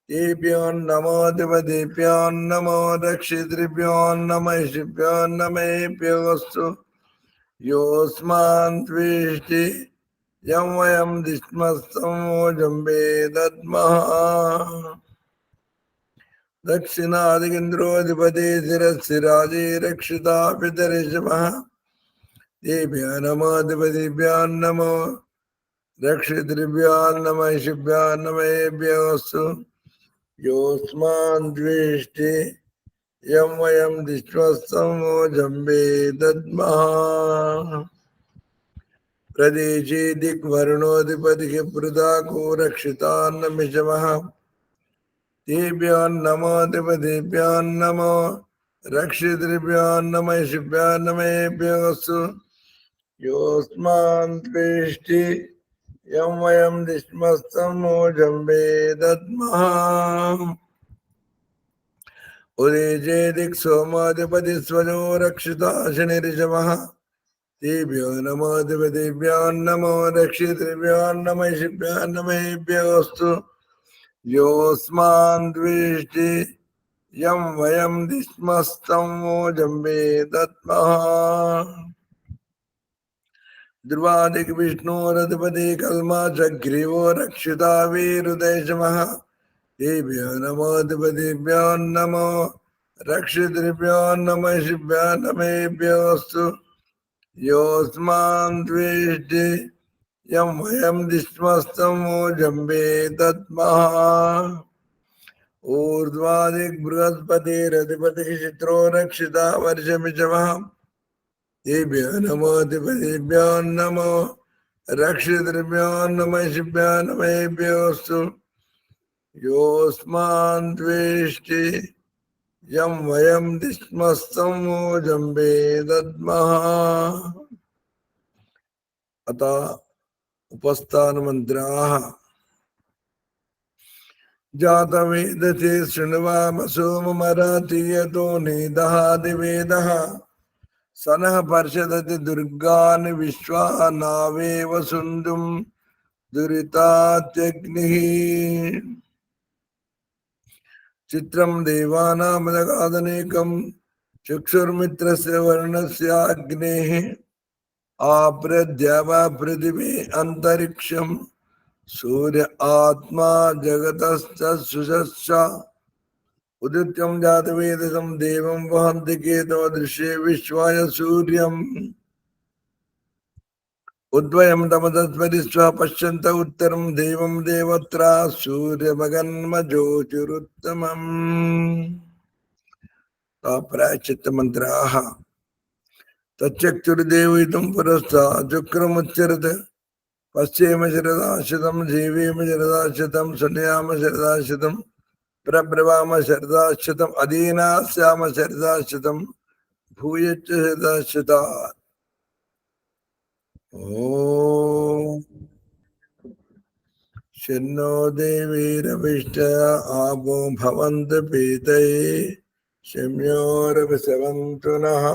దేభ్యోన్నమో దేవదేభ్యోన్నమో రక్షితృభ్యోన్నమ ఋషిభ్యోన్నమేభ్యోऽస్తు. యోస్మాన్ ద్వేష్టి యం వయం దిష్మస్తమోజంబే దద్మః. దక్షిణాదిగింద్రోధిపతి శిరస్సిరాజే రక్షితా పితరిషమః. దేభ్యో నమో దేవదేభ్యోన్నమో రక్షితృభ్యోన్నమ ఋషిభ్యోన్నమేభ్యోऽస్తు. యోస్మాన్ ద్వేష్టి యం వయం దిష్వస్తమో జంబే దద్మః ప్రదేశే దిగ్వరుణోధిపతికి పృథాకో రక్షితాన్నమిషమః तेभ्योन्नमोऽधिपतिभ्योन्नमो रक्षितृभ्योन्नमयिषिभ्योन्नमयेभ्योऽस्तु योऽस्मान् त्वेष्टि यं वयं दिष्मस्तमो जम्बे दद्मः उदेजे दिक्सोमाधिपतिस्वजो रक्षिता शनिरिषमः तेभ्यो नमोऽधिपतिभ्योन्नमो रक्षितृभ्योन्नमयिषिभ्योन्नमयेभ्योऽस्तु योऽस्मान् द्वेष्टि यं वयं दिष्मस्तमो जम्बे दद्मः ध्रुवादिक विष्णोरधिपति कल्मा चग्रीवो रक्षिता वीरुदेशमः तेभ्यो नमोऽधिपतिभ्यो नमो रक्षितृभ्यो नमयिषिभ्यो नमेभ्योऽस्तु योऽस्मान् द्वेष्टि यं वयं दिष्मस्तमो जम्बे दद्मः ऊर्ध्वादिक बृहस्पतिरधिपतिः चित्रो रक्षिता वर्षमिषमः तेभ्यो नमोऽधिपतिभ्यो नमो रक्षितृभ्यो नमयिषिभ्यो नमेभ्योऽस्तु योऽस्मान् द्वेष्टि यं वयं दिष्मस्तमो जम्बे दद्मः अतः उपस्थानमन्त्राः जातवेदसे शृण्वाम सोममरातीयतो नेदहादिवेदः सनः पर्षदति दुर्गानि विश्वा नावेव सुन्दुं दुरितात्यग्निः चित्रं देवानामदगादनेकं चक्षुर्मित्रस्य वर्णस्य अग्नेः आप्रद्यावा पृथिवी अंतरिक्षं सूर्य आत्मा जगतश्च सुषश्च उदित्यं जातवेदसं देवं वहन्ति केतवो दृश्ये विश्वाय सूर्यम् उद्वयं तमतस्परिस्व पश्यन्त उत्तरं देवं देवत्रा सूर्यमगन्मज्योतिरुत्तमम् प्रायश्चित्तमन्त्राः तच्चक्षुर्देवयितुं पुरस्तात् शुक्रमुच्चरत् पश्येम शरदाशतं जीवेम शरदाशतं शृणुयाम शरदाशतं प्रब्रवाम शरदाशतम् अधीनास्याम शरदाशतं भूयश्च शरदाशतात् ॐ शन्नो देवीरविष्टया आपो भवन्तु पीतये शम्योरभिसवन्तु नः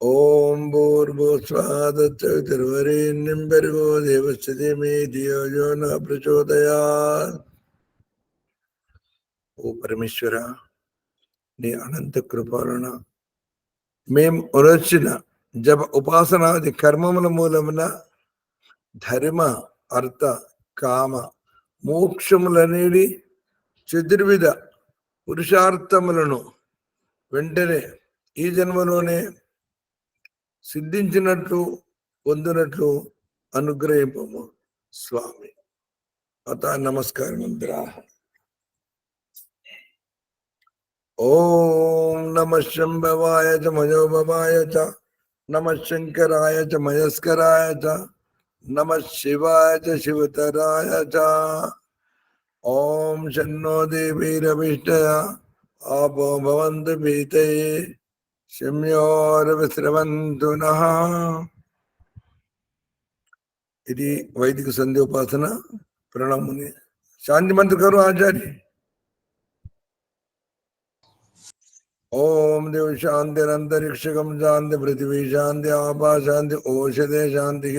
ओम भूर्भुवस्वादच्चतुर्वरेण्यं भर्गो देवस्य धीमहि धियो यो न प्रचोदयात्। ओ परमेश्वरा నీ అనంత కృపలన మేము ఉరచిన జప ఉపాసనాది కర్మముల మూలమున ధర్మ అర్థ కామ మోక్షములనేది చతుర్విధ పురుషార్థములను వెంటనే ఈ జన్మలోనే సిద్ధించినట్లు పొందినట్లు అనుగ్రహింపము స్వామి. అత నమస్కారం మంత్రా. ఓం నమః శంభవాయ చ మయోభవాయ చ నమః శంకరాయ చ మయస్కరాయ చ నమః శివాయ చ శివతరాయ చ. ఓం శన్నో దేవీరవిష్టయ आपो भवन्तु पीतये शम्योरविस्रवन्तु नः. ఇది వైదిక సంధ్యోపాసన. ప్రణాముని శాంతి మంత్ర కరు ఆచార్య. ఓం దేవ శాంతిరంతరిక్షకం శాంతి పృథివీ శాంతి ఆపా శాంతి ఓషధే శాంతి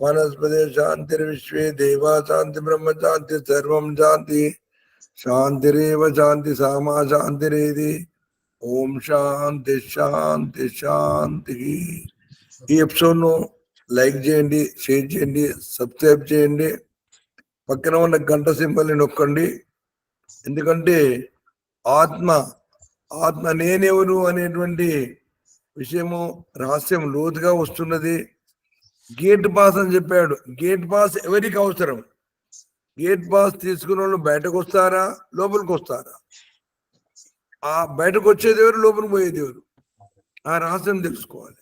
వనస్పతే శాంతిర్విశ్వే దేవా శాంతి బ్రహ్మ శాంతి సర్వం శాంతి శాంతిరేవ శాంతి సామా శాంతిరేది. ఓం శాంతి శాంతి శాంతి. ఈ ఎపిసోడ్ ను లైక్ చేయండి, షేర్ చేయండి, సబ్స్క్రైబ్ చేయండి, పక్కన ఉన్న గంట సింబల్ ని నొక్కండి. ఎందుకంటే ఆత్మ ఆత్మ నేనెవరు అనేటువంటి విషయము రహస్యం లోతుగా వస్తున్నది. గేట్ పాస్ అని చెప్పాడు. గేట్ పాస్ ఎవరికి అవసరం? గేట్ పాస్ తీసుకున్న వాళ్ళు బయటకు వస్తారా, లోపలికి వస్తారా? ఆ బయటకు వచ్చేది ఎవరు, లోపలికి పోయేది ఎవరు, ఆ రహస్యం తెలుసుకోవాలి.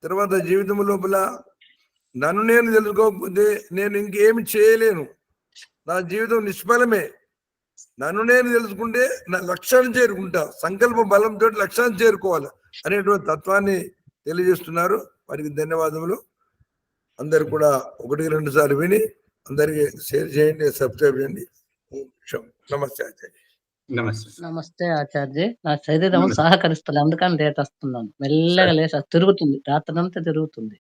తర్వాత జీవితం లోపల నన్ను నేను తెలుసుకోకపోతే నేను ఇంకేమి చేయలేను, నా జీవితం నిష్ఫలమే. నన్ను నేను తెలుసుకుంటే నా లక్ష్యాన్ని చేరుకుంటా, సంకల్ప బలంతో లక్ష్యాన్ని చేరుకోవాలి అనేటువంటి తత్వాన్ని తెలియజేస్తున్నారు. వారికి ధన్యవాదములు. అందరు కూడా 1-2 సార్లు విని అందరికి షేర్ చేయండి, సబ్స్క్రైబ్ చేయండి. నమస్తే ఆచార్య. నమస్తే. నమస్తే ఆచార్య. నా శరీరం సహకరిస్తలే, అందుకని లేట్ వస్తున్నాను. మెల్లగా లేచి తిరుగుతుంది, రాత్రంతా తిరుగుతుంది.